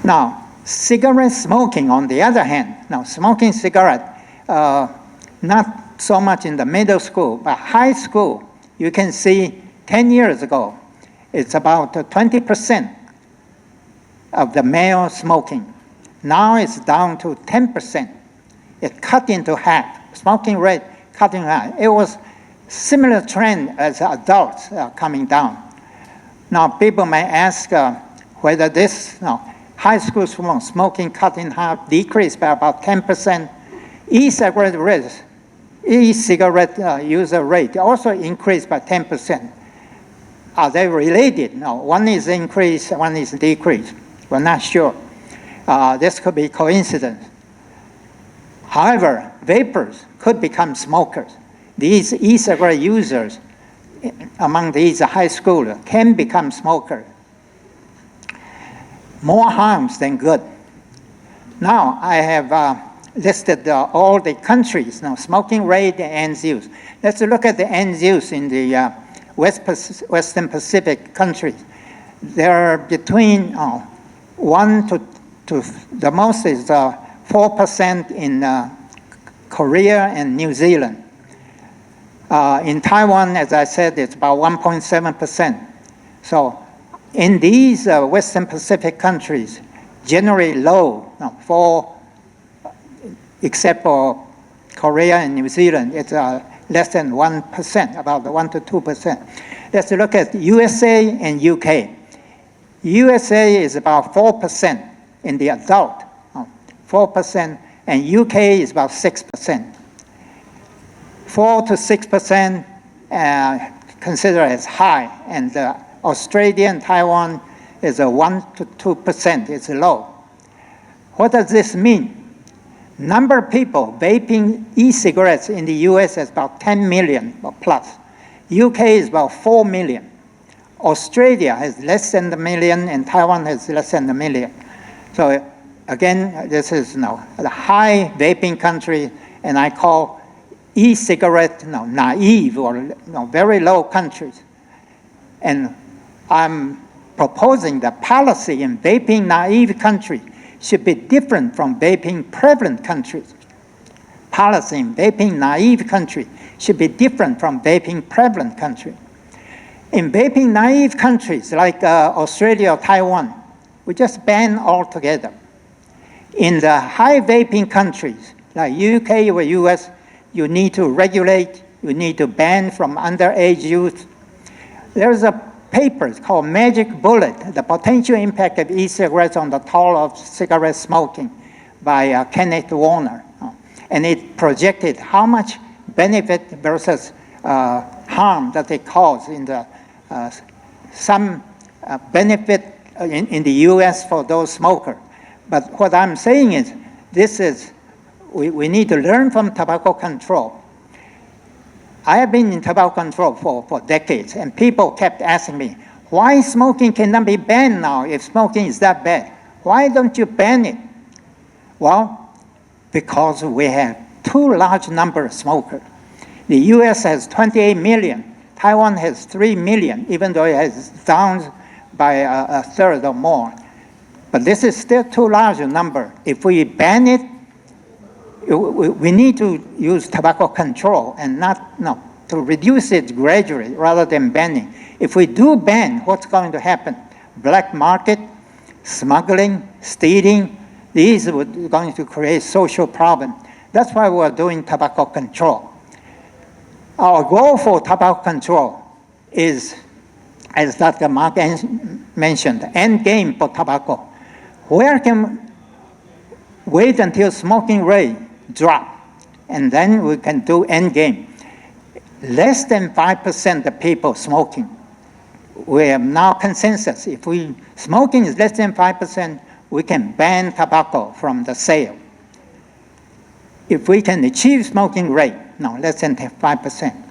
Now, cigarette smoking, on the other hand, smoking cigarette, not so much in the middle school, but high school, you can see 10 years ago, it's about 20% of the male smoking. Now it's down to 10%. It cut into half. Smoking rate cut in half. It was similar trend as adults coming down. Now people may ask whether this high school smoking cut in half, decreased by about 10%. E-cigarette user rate also increased by 10%. Are they related? No, one is increased, one is decreased. We're not sure. This could be coincidence. However, vapors could become smokers. These e-cigarette users among these high schoolers can become smokers. More harms than good. Now I have listed all the countries, smoking rate and ends use. Let's look at the ends use in the Western Pacific countries. There are between 1 to the most is 4% in Korea and New Zealand. In Taiwan, as I said, it's about 1.7%. So in these Western Pacific countries, generally low, except for Korea and New Zealand, it's less than 1%, about 1 to 2%. Let's look at USA and UK. USA is about 4% in the adult, 4%, and UK is about 6%. 4 to 6% considered as high, and Australia and Taiwan is a 1 to 2%, it's low. What does this mean? Number of people vaping e-cigarettes in the US is about 10 million or plus. UK is about 4 million. Australia has less than a million, and Taiwan has less than a million. So again, this is a high vaping country, and I call e-cigarette naive or very low countries. And I'm proposing that policy in vaping naive countries should be different from vaping prevalent countries. Policy in vaping naive countries should be different from vaping prevalent countries. In vaping naive countries like Australia or Taiwan, we just ban altogether. In the high vaping countries like UK or US, you need to regulate, you need to ban from underage youth. There's a paper called Magic Bullet, The Potential Impact of E-Cigarettes on the Toll of Cigarette Smoking by Kenneth Warner. And it projected how much benefit versus harm that they cause in the some benefit in the US for those smokers. But what I'm saying is, we need to learn from tobacco control. I have been in tobacco control for decades, and people kept asking me, why smoking cannot be banned now if smoking is that bad? Why don't you ban it? Well, because we have too large number of smokers. The US has 28 million. Taiwan has 3 million, even though it has down by a third or more. But this is still too large a number. If we ban it, we need to use tobacco control and to reduce it gradually rather than banning. If we do ban, what's going to happen? Black market, smuggling, stealing, these are going to create social problems. That's why we're doing tobacco control. Our goal for tobacco control is, as Dr. Mark mentioned, endgame for tobacco. Where can wait until smoking rate drop, and then we can do endgame. Less than 5% of people smoking. We have now consensus. If smoking is less than 5%, we can ban tobacco from the sale. If we can achieve smoking rate, less than 5%,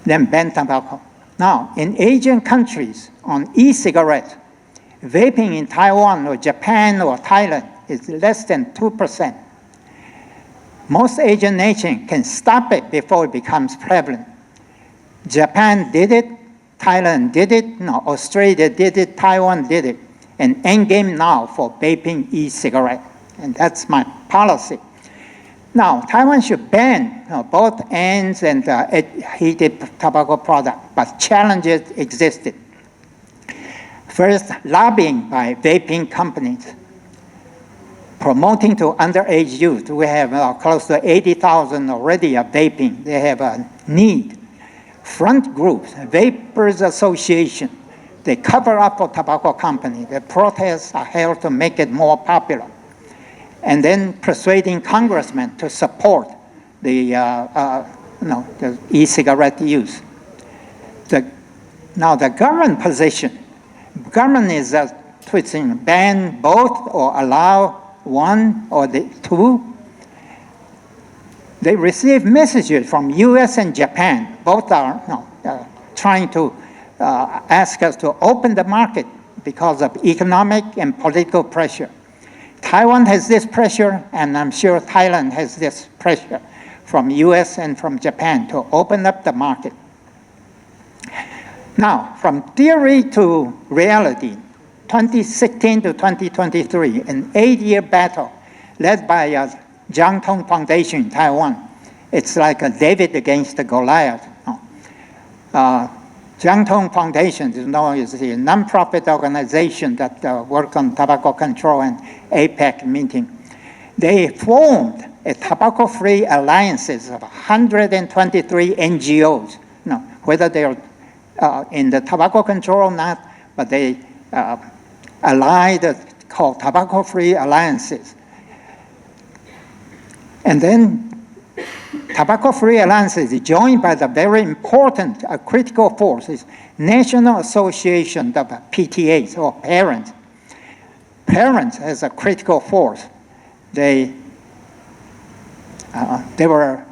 then ban tobacco. Now, in Asian countries, on e-cigarettes, vaping in Taiwan or Japan or Thailand is less than 2%. Most Asian nations can stop it before it becomes prevalent. Japan did it, Thailand did it, Australia did it, Taiwan did it. And endgame now for vaping e-cigarette. And that's my policy. Now, Taiwan should ban both ends and heated tobacco products, but challenges existed. First, lobbying by vaping companies, promoting to underage youth. We have close to 80,000 already are vaping. They have a need. Front groups, Vapers Association, they cover up for tobacco companies. The protests are held to make it more popular. And then persuading congressmen to support the e-cigarette use. Now the government position, government is twitching, ban both or allow one or the two. They receive messages from US and Japan. Both are trying to ask us to open the market because of economic and political pressure. Taiwan has this pressure, and I'm sure Thailand has this pressure from US and from Japan to open up the market. Now, from theory to reality, 2016 to 2023, an 8-year battle led by Jiang Tong Foundation in Taiwan. It's like a David against the Goliath. Jiang Tong Foundation is a non-profit organization that works on tobacco control and APEC meeting. They formed a tobacco-free alliances of 123 NGOs. Whether they're in the tobacco control or not, but they allied called tobacco-free alliances. And then tobacco-free alliances is joined by the very important critical forces, National Association of PTAs or parents. Parents as a critical force. They were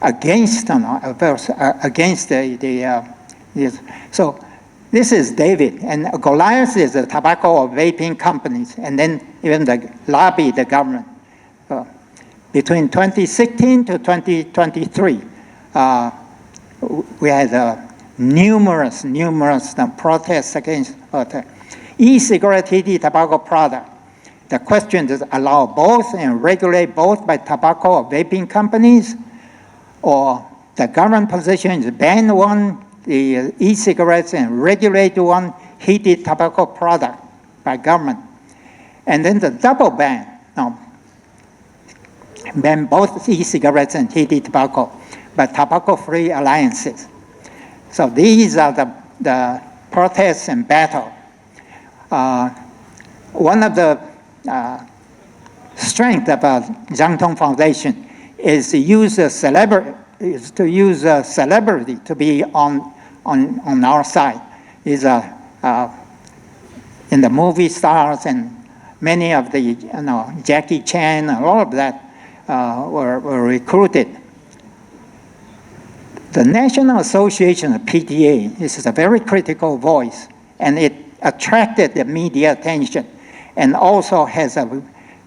against against so this is David, and Goliath is the tobacco or vaping companies, and then even the lobby, the government. Between 2016 to 2023, we had numerous protests against e-cigarette heated tobacco product. The question is allow both and regulate both by tobacco or vaping companies, or the government position is ban one, the e-cigarettes, and regulate one heated tobacco product by government. And then the double ban, ban both e-cigarettes and heated tobacco by tobacco-free alliances. So these are the protests and battle. One of the strengths of Jiang Tong Foundation is to use a celebrity to be on our side. Is in the movie stars and many of the Jackie Chan and all of that were recruited. The National Association of PTA is a very critical voice, and it attracted the media attention, and also has a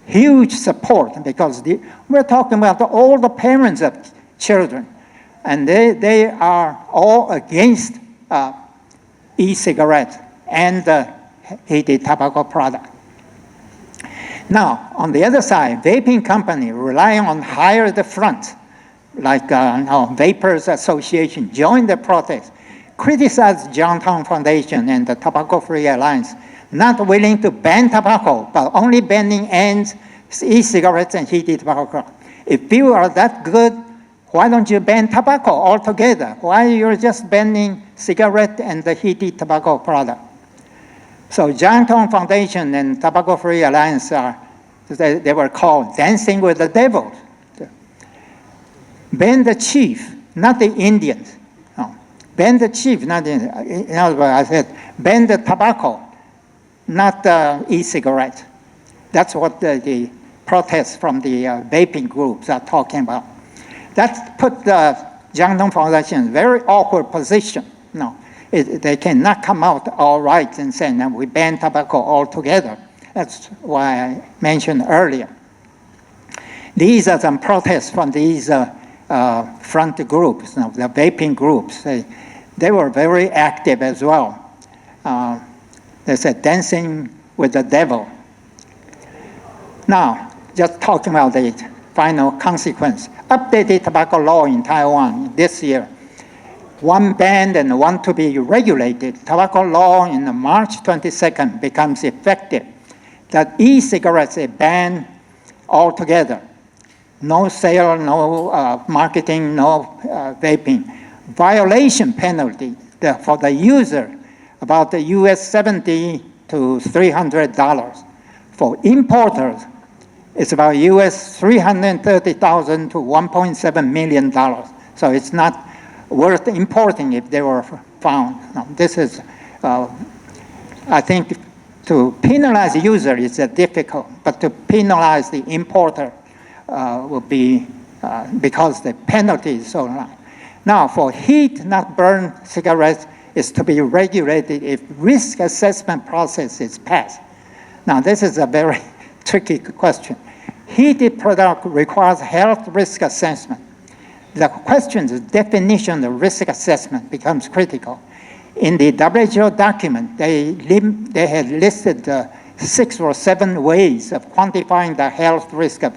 huge support because we're talking about all the parents of children, and they are all against e-cigarettes and heated tobacco product. Now, on the other side, vaping company relying on higher the front, like Vapors Association, joined the protest, criticized Jiang Tong Foundation and the Tobacco Free Alliance, not willing to ban tobacco, but only banning ends, e-cigarettes and heated tobacco. If you are that good, why don't you ban tobacco altogether? Why you're just banning cigarette and the heated tobacco product? So Jiang Tong Foundation and Tobacco Free Alliance they were called Dancing with the Devil. Ban the chief, not the Indians. No. Ban the chief, not the, in other words, I said, ban the tobacco, not the e-cigarette. That's what the protests from the vaping groups are talking about. That put the Jiang Tong Foundation in a very awkward position. No, they cannot come out all right and say, no, we ban tobacco altogether. That's why I mentioned earlier. These are some protests from these front groups, the vaping groups. They were very active as well. They said dancing with the devil. Now, just talking about the final consequence. Updated tobacco law in Taiwan this year. One banned and one to be regulated. Tobacco law in March 22nd becomes effective. That e-cigarettes are banned altogether. No sale, no marketing, no vaping. Violation penalty for the user, about the US $70 to $300. For importers, it's about US $330,000 to $1.7 million. So it's not worth importing if they were found. Now, this is, I think, to penalize the user is difficult, but to penalize the importer will be because the penalty is so high. Now, for heat not burn cigarettes is to be regulated if risk assessment process is passed. Now, this is a very tricky question. Heated product requires health risk assessment. The question, the definition of risk assessment becomes critical. In the WHO document, they had listed 6 or 7 ways of quantifying the health risk of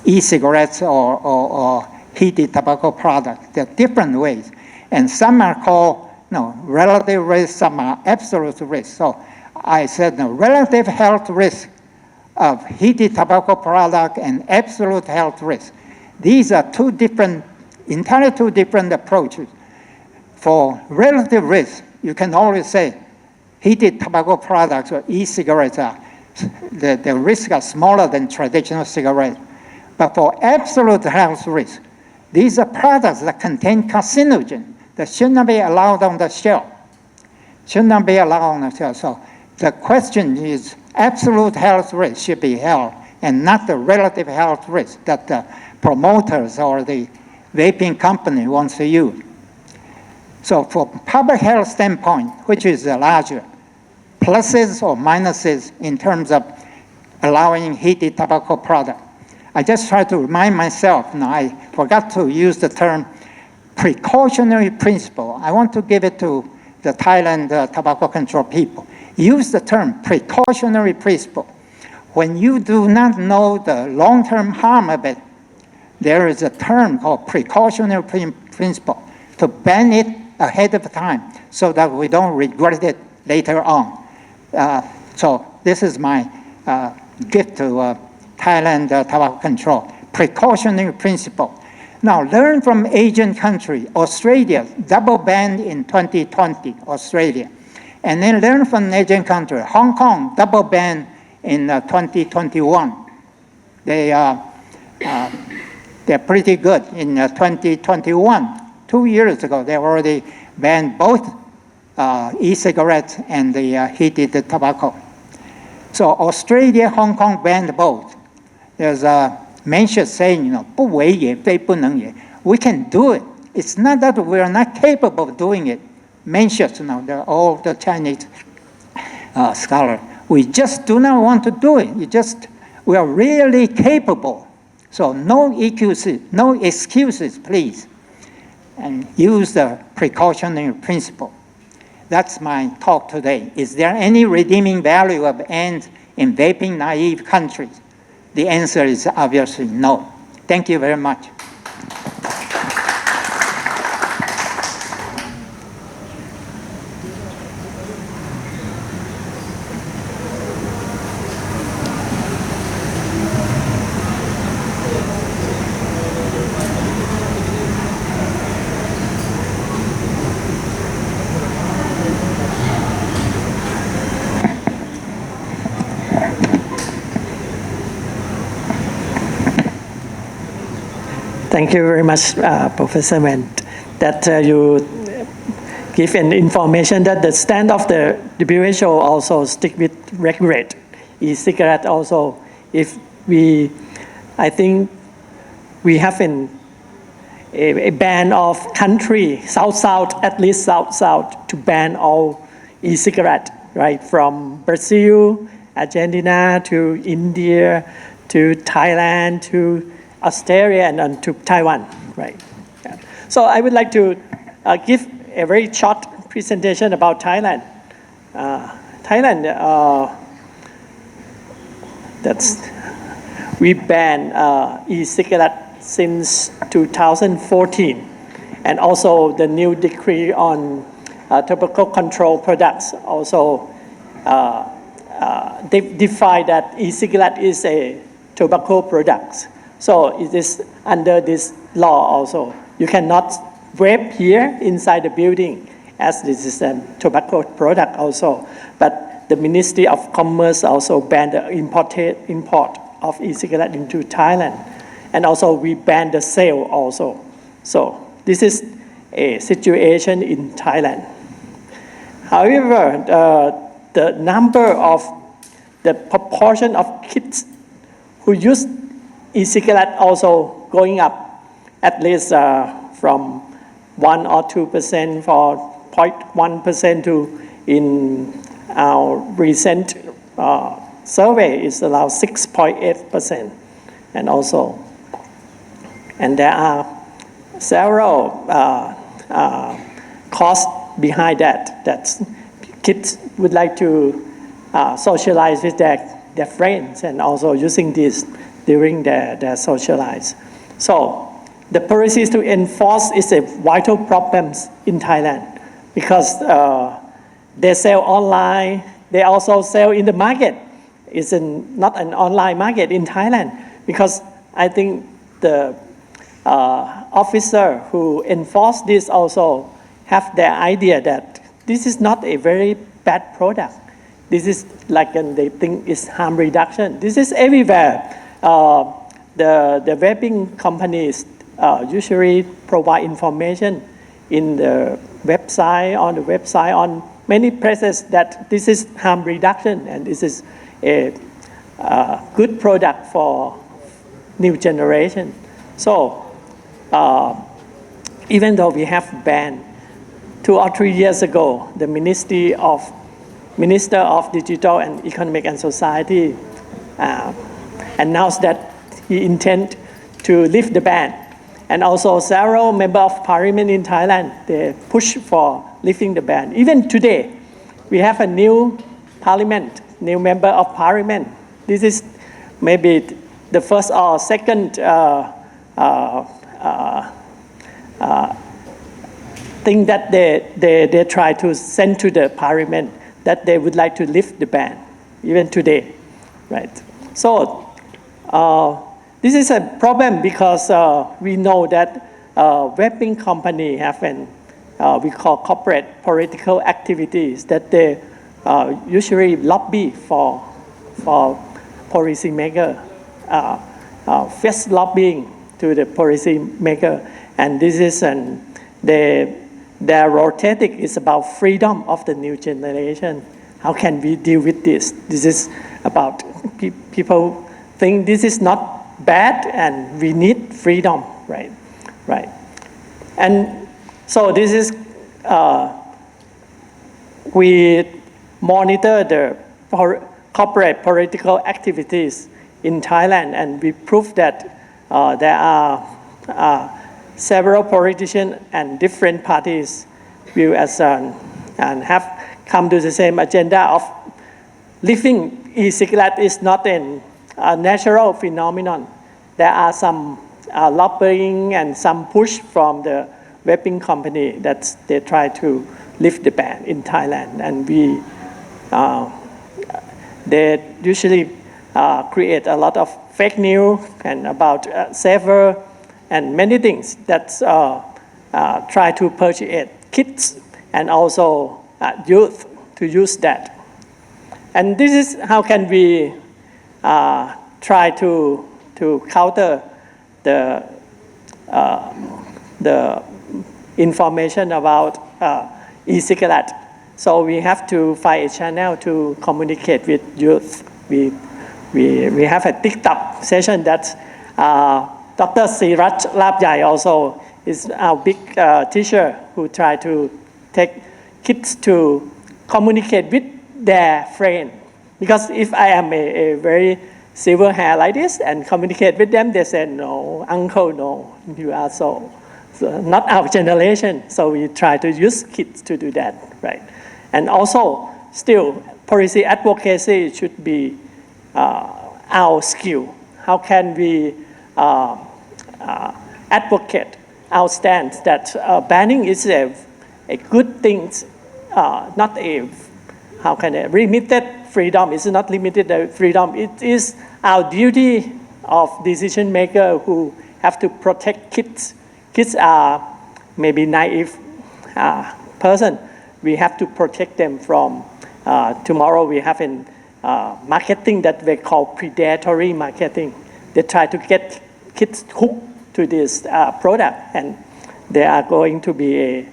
e-cigarettes or heated tobacco products. There are different ways. And some are called relative risk, some are absolute risk. So I said relative health risk of heated tobacco product and absolute health risk. These are entirely two different approaches. For relative risk, you can always say heated tobacco products or e-cigarettes the risks are smaller than traditional cigarettes. But for absolute health risk, these are products that contain carcinogen that should not be allowed on the shelf. Should not be allowed on the shelf. So the question is absolute health risk should be held and not the relative health risk that the promoters or the vaping company wants to use. So for public health standpoint, which is larger, pluses or minuses in terms of allowing heated tobacco product. I just try to remind myself, I forgot to use the term precautionary principle. I want to give it to the Thailand tobacco control people. Use the term precautionary principle. When you do not know the long-term harm of it, there is a term called precautionary principle to ban it ahead of time so that we don't regret it later on. So this is my gift to Thailand tobacco control. Precautionary principle. Now learn from Asian country, Australia, double banned in 2020, Australia. And then learn from Asian country, Hong Kong, double banned in 2021. They're pretty good. In 2021, 2 years ago, they already banned both e-cigarettes and the heated tobacco. So Australia, Hong Kong banned both. There's a Mencius saying, 不为也，非不能也. We can do it. It's not that we are not capable of doing it. Mencius, they're all the Chinese scholars. We just do not want to do it. We are really capable. So no excuses, please. And use the precautionary principle. That's my talk today. Is there any redeeming value of ends in vaping naive countries? The answer is obviously no. Thank you very much. Thank you very much, Professor Wen, that you give an information that the stand of the WHO also stick with regulate e-cigarette also. I think we have a ban of country, South-South, at least South-South, to ban all e-cigarette, right? From Brazil, Argentina, to India, to Thailand, to Australia, and then to Taiwan, right? Yeah. So I would like to give a very short presentation about Thailand. Thailand, we banned e-cigarette since 2014, and also the new decree on tobacco control products also they define that e-cigarette is a tobacco product. So it is under this law also. You cannot vape here inside the building as this is a tobacco product also. But the Ministry of Commerce also banned the import of e-cigarette into Thailand. And also we banned the sale also. So this is a situation in Thailand. However, the number of the proportion of kids who use e-cigarette also going up, at least from 1 or 2% for 0.1% to in our recent survey is around 6.8%. And there are several causes behind that kids would like to socialize with their friends and also using this during their socialize. So the policies to enforce is a vital problem in Thailand because they sell online, they also sell in the market. It's not an online market in Thailand because I think the officer who enforce this also have the idea that this is not a very bad product. This is like they think it's harm reduction. This is everywhere. The vaping companies usually provide information in the website, on many places that this is harm reduction and this is a good product for new generation. So even though we have banned 2 or 3 years ago, the Minister of Digital and Economic and Society announced that he intends to lift the ban. And also several members of parliament in Thailand, they push for lifting the ban. Even today, we have a new parliament, new member of parliament. This is maybe the first or second thing that they try to send to the parliament that they would like to lift the ban, even today, right? So this is a problem because we know that vaping company have an we call corporate political activities that they usually lobby for policymaker, fierce lobbying to the policymaker, and this is their rotating is about freedom of the new generation. How can we deal with this? This is about people think this is not bad and we need freedom, right? Right. And so this is, we monitor the corporate political activities in Thailand, and we prove that there are several politicians and different parties view as and have come to the same agenda of living e-cigarette is not a natural phenomenon. There are some lobbying and some push from the vaping company that they try to lift the ban in Thailand, and they usually create a lot of fake news and about safer and many things that try to persuade kids and also youth to use that. And this is how can we try to counter the information about e-cigarette. So we have to find a channel to communicate with youth. We have a TikTok session that Dr. Siraj Labjai also is our big teacher who try to take kids to communicate with their friend. Because if I am a very silver hair like this and communicate with them, they say, no, uncle, no, you are so not our generation. So we try to use kids to do that, right? And also, still, policy advocacy should be our skill. How can we advocate our stance that banning is a good thing, not a, how can I, limited freedom. It's not limited freedom. It is our duty of decision maker who have to protect kids. Kids are maybe naive person. We have to protect them from, tomorrow we have in marketing that we call predatory marketing. They try to get kids hooked to this product, and they are going to be a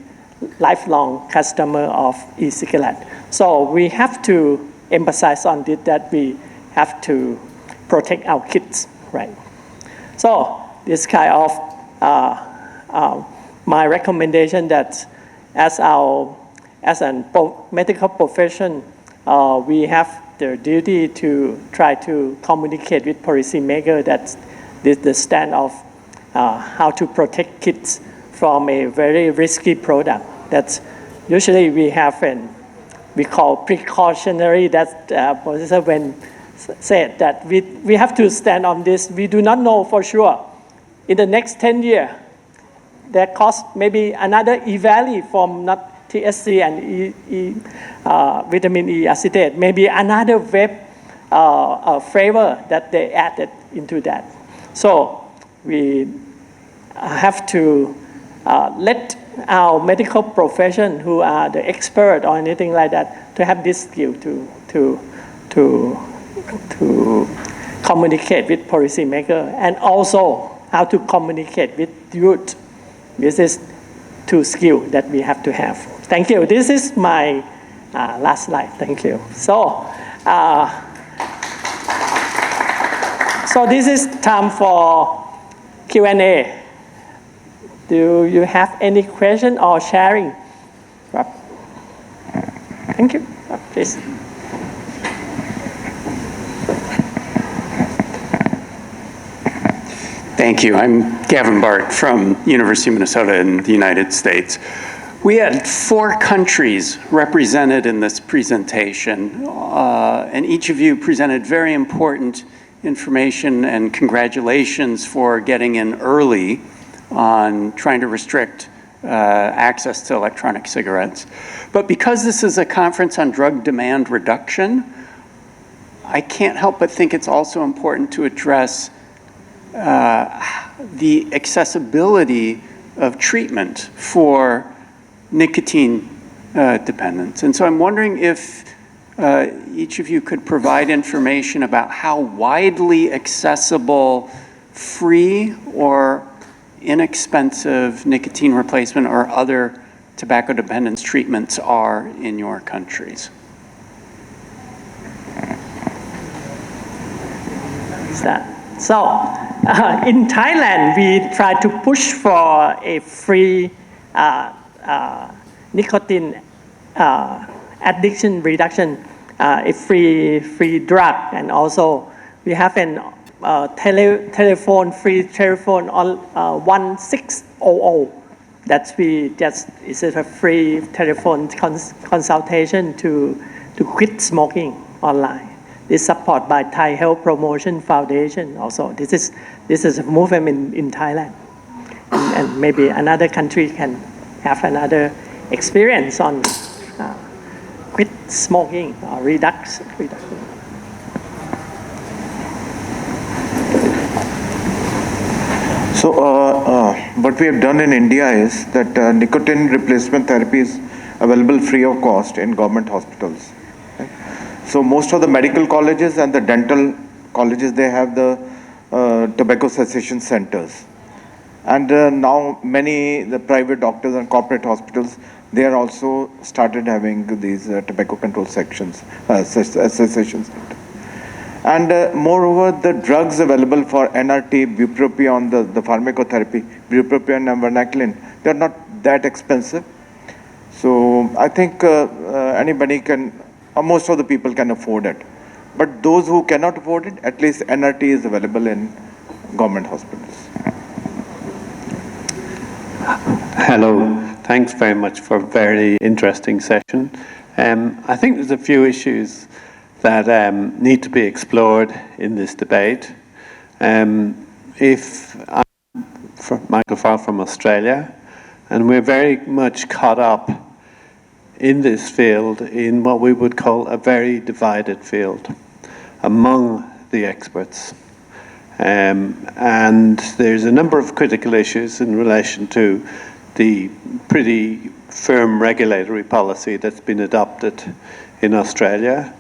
lifelong customer of e-cigarette. So we have to emphasize on this, that we have to protect our kids, right? So this kind of my recommendation that as a medical profession, we have the duty to try to communicate with policymakers that this the stand of how to protect kids from a very risky product. That's usually we have we call precautionary, that Professor Wen said that we have to stand on this. We do not know for sure. In the next 10 years, that cost maybe another E-value from not THC and vitamin E acetate, maybe another vape flavor that they added into that. So we have to let our medical profession, who are the expert or anything like that, to have this skill to communicate with policymakers, and also how to communicate with youth. This is two skills that we have to have. Thank you. This is my last slide. Thank you. So this is time for Q&A. Do you have any question or sharing? Thank you. Please. Thank you. I'm Gavin Bart from University of Minnesota in the United States. We had 4 countries represented in this presentation, and each of you presented very important information and congratulations for getting in early on trying to restrict access to electronic cigarettes. But because this is a conference on drug demand reduction, I can't help but think it's also important to address the accessibility of treatment for nicotine dependence. And so I'm wondering if each of you could provide information about how widely accessible free or inexpensive nicotine replacement or other tobacco dependence treatments are in your countries. So, in Thailand, we try to push for a free nicotine addiction reduction, a free drug, and also we have an telephone, free telephone on 1600. That's is a free telephone consultation to quit smoking online. This is supported by Thai Health Promotion Foundation. Also, this is a movement in Thailand, and maybe another country can have another experience on quit smoking or reduction. So what we have done in India is that nicotine replacement therapy is available free of cost in government hospitals. Right? So most of the medical colleges and the dental colleges, they have the tobacco cessation centers. And now the private doctors and corporate hospitals, they are also started having these tobacco control sections, cessation centers. And moreover, the drugs available for NRT, bupropion, the pharmacotherapy, bupropion and varenicline, they're not that expensive. So I think anybody can, or most of the people can afford it. But those who cannot afford it, at least NRT is available in government hospitals. Hello, thanks very much for a very interesting session. I think there's a few issues that need to be explored in this debate. If I'm Michael Farr from Australia, and we're very much caught up in this field in what we would call a very divided field among the experts. And there's a number of critical issues in relation to the pretty firm regulatory policy that's been adopted in Australia.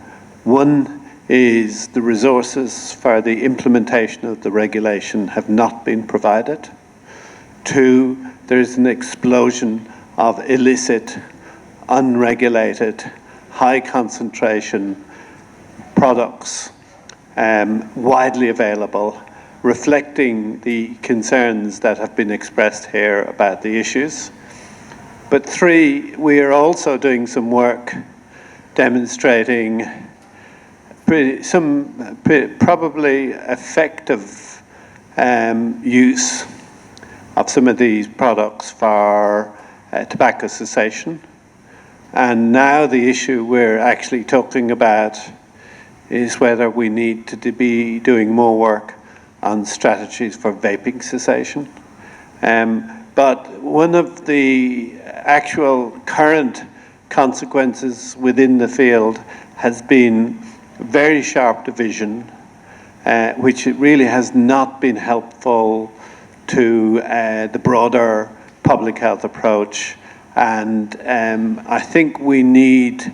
One is the resources for the implementation of the regulation have not been provided. Two, there's an explosion of illicit, unregulated, high concentration products widely available, reflecting the concerns that have been expressed here about the issues. But three, we are also doing some work demonstrating probably effective use of some of these products for tobacco cessation. And now the issue we're actually talking about is whether we need to be doing more work on strategies for vaping cessation. But one of the actual current consequences within the field has been very sharp division, which really has not been helpful to the broader public health approach. And I think we need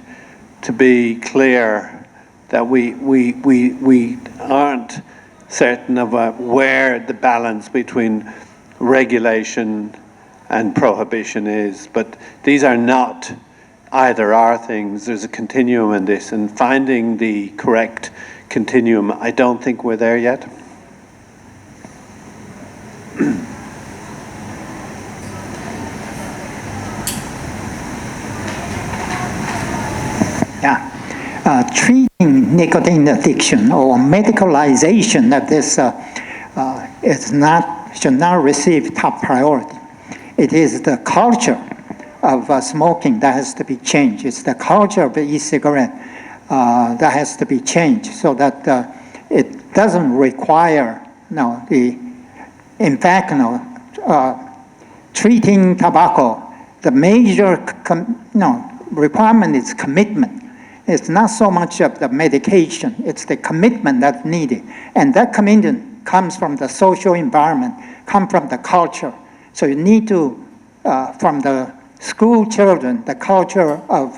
to be clear that we aren't certain of where the balance between regulation and prohibition is. But these are not either or things. There's a continuum in this, and finding the correct continuum, I don't think we're there yet. Treating nicotine addiction or medicalization of this should not receive top priority. It is the culture of smoking that has to be changed. It's the culture of the e-cigarette that has to be changed so that it doesn't require, in fact, treating tobacco, the major requirement is commitment. It's not so much of the medication, it's the commitment that's needed. And that commitment comes from the social environment, comes from the culture. So you need to, from the school children, the culture of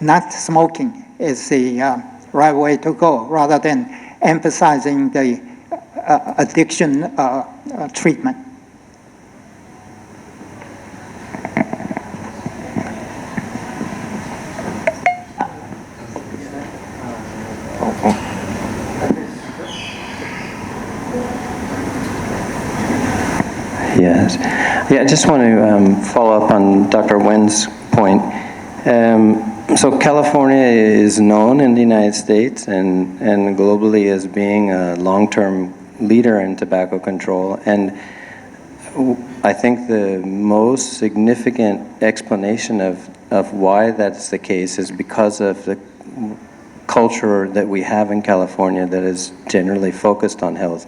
not smoking is the right way to go, rather than emphasizing the addiction treatment. Yes. Yeah, I just want to follow up on Dr. Wen's point. So California is known in the United States and globally as being a long-term leader in tobacco control. And I think the most significant explanation of why that's the case is because of the culture that we have in California that is generally focused on health.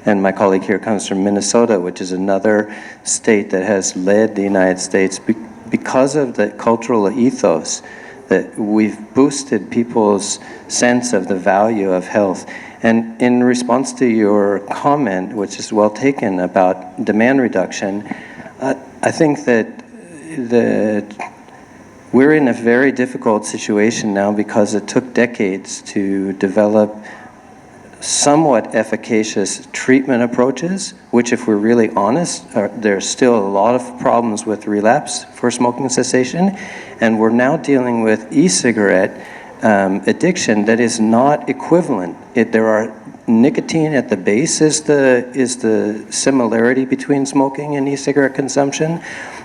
And my colleague here comes from Minnesota, which is another state that has led the United States because of the cultural ethos that we've boosted people's sense of the value of health. And in response to your comment, which is well taken about demand reduction, I think that we're in a very difficult situation now because it took decades to develop somewhat efficacious treatment approaches, which if we're really honest, there's still a lot of problems with relapse for smoking cessation. And we're now dealing with e-cigarette addiction that is not equivalent. There are nicotine at the base is the similarity between smoking and e-cigarette consumption,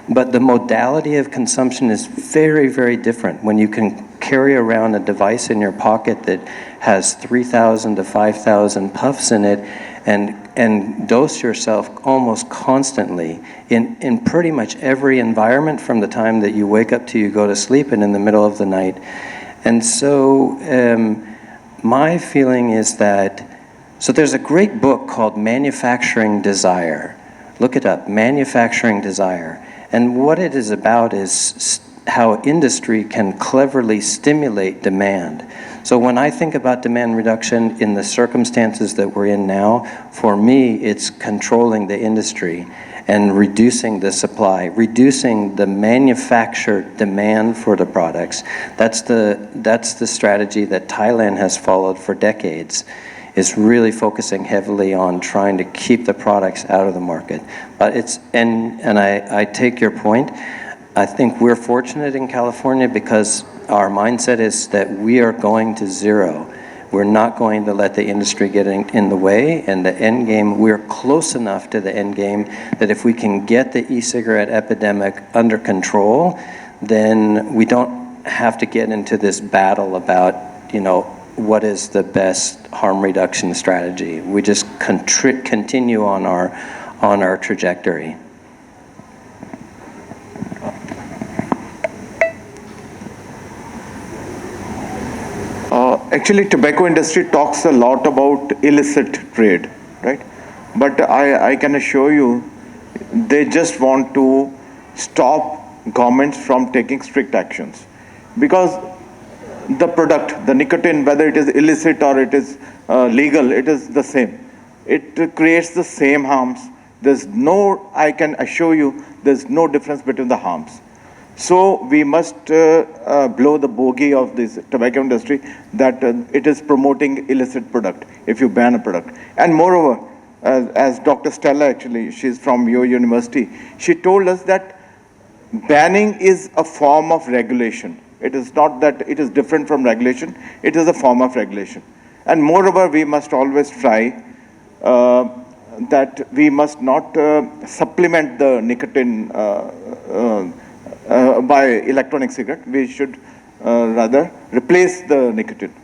but the modality of consumption is very, very different. When you can carry around a device in your pocket that has 3,000 to 5,000 puffs in it and dose yourself almost constantly in pretty much every environment from the time that you wake up till you go to sleep and in the middle of the night. And so my feeling is that, so there's a great book called Manufacturing Desire. Look it up, Manufacturing Desire. And what it is about is how industry can cleverly stimulate demand. So when I think about demand reduction in the circumstances that we're in now, for me, it's controlling the industry and reducing the supply, reducing the manufactured demand for the products. That's the strategy that Thailand has followed for decades, is really focusing heavily on trying to keep the products out of the market. But I take your point. I think we're fortunate in California because our mindset is that we are going to zero. We're not going to let the industry get in the way, and the end game, we're close enough to the end game that if we can get the e-cigarette epidemic under control, then we don't have to get into this battle about, what is the best harm reduction strategy. We just continue on our trajectory. Actually, tobacco industry talks a lot about illicit trade, right? But I can assure you, they just want to stop governments from taking strict actions. Because the product, the nicotine, whether it is illicit or it is legal, it is the same. It creates the same harms. I can assure you, there's no difference between the harms. So we must blow the bogey of this tobacco industry that it is promoting illicit product if you ban a product. And moreover, as Dr. Stella actually, she's from your university, she told us that banning is a form of regulation. It is not that it is different from regulation, it is a form of regulation. And moreover, we must always try that we must not supplement the nicotine by electronic cigarette. We should rather replace the nicotine.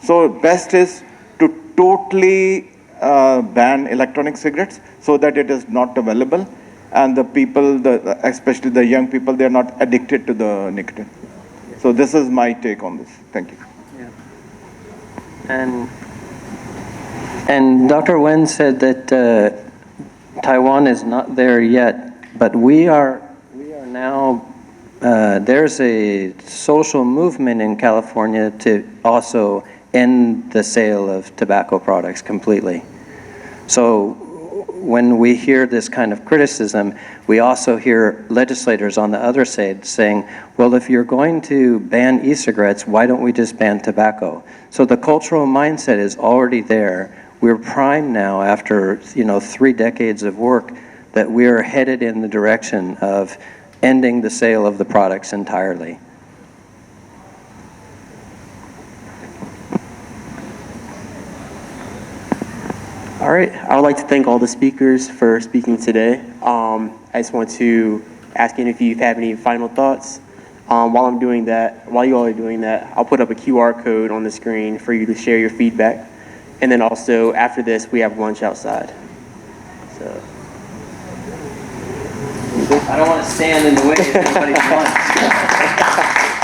So best is to totally ban electronic cigarettes so that it is not available and the people, especially the young people, they are not addicted to the nicotine. So this is my take on this. Thank you. Yeah. And And Dr. Wen said that Taiwan is not there yet, but we are now, there's a social movement in California to also end the sale of tobacco products completely. So when we hear this kind of criticism, we also hear legislators on the other side saying, well, if you're going to ban e-cigarettes, why don't we just ban tobacco? So the cultural mindset is already there. We're primed now after 3 decades of work that we're headed in the direction of ending the sale of the products entirely. All right, I would like to thank all the speakers for speaking today. I just want to ask any of you if you have any final thoughts. While you all are doing that, I'll put up a QR code on the screen for you to share your feedback. And then also, after this, we have lunch outside. So. I don't want to stand in the way of anybody's lunch.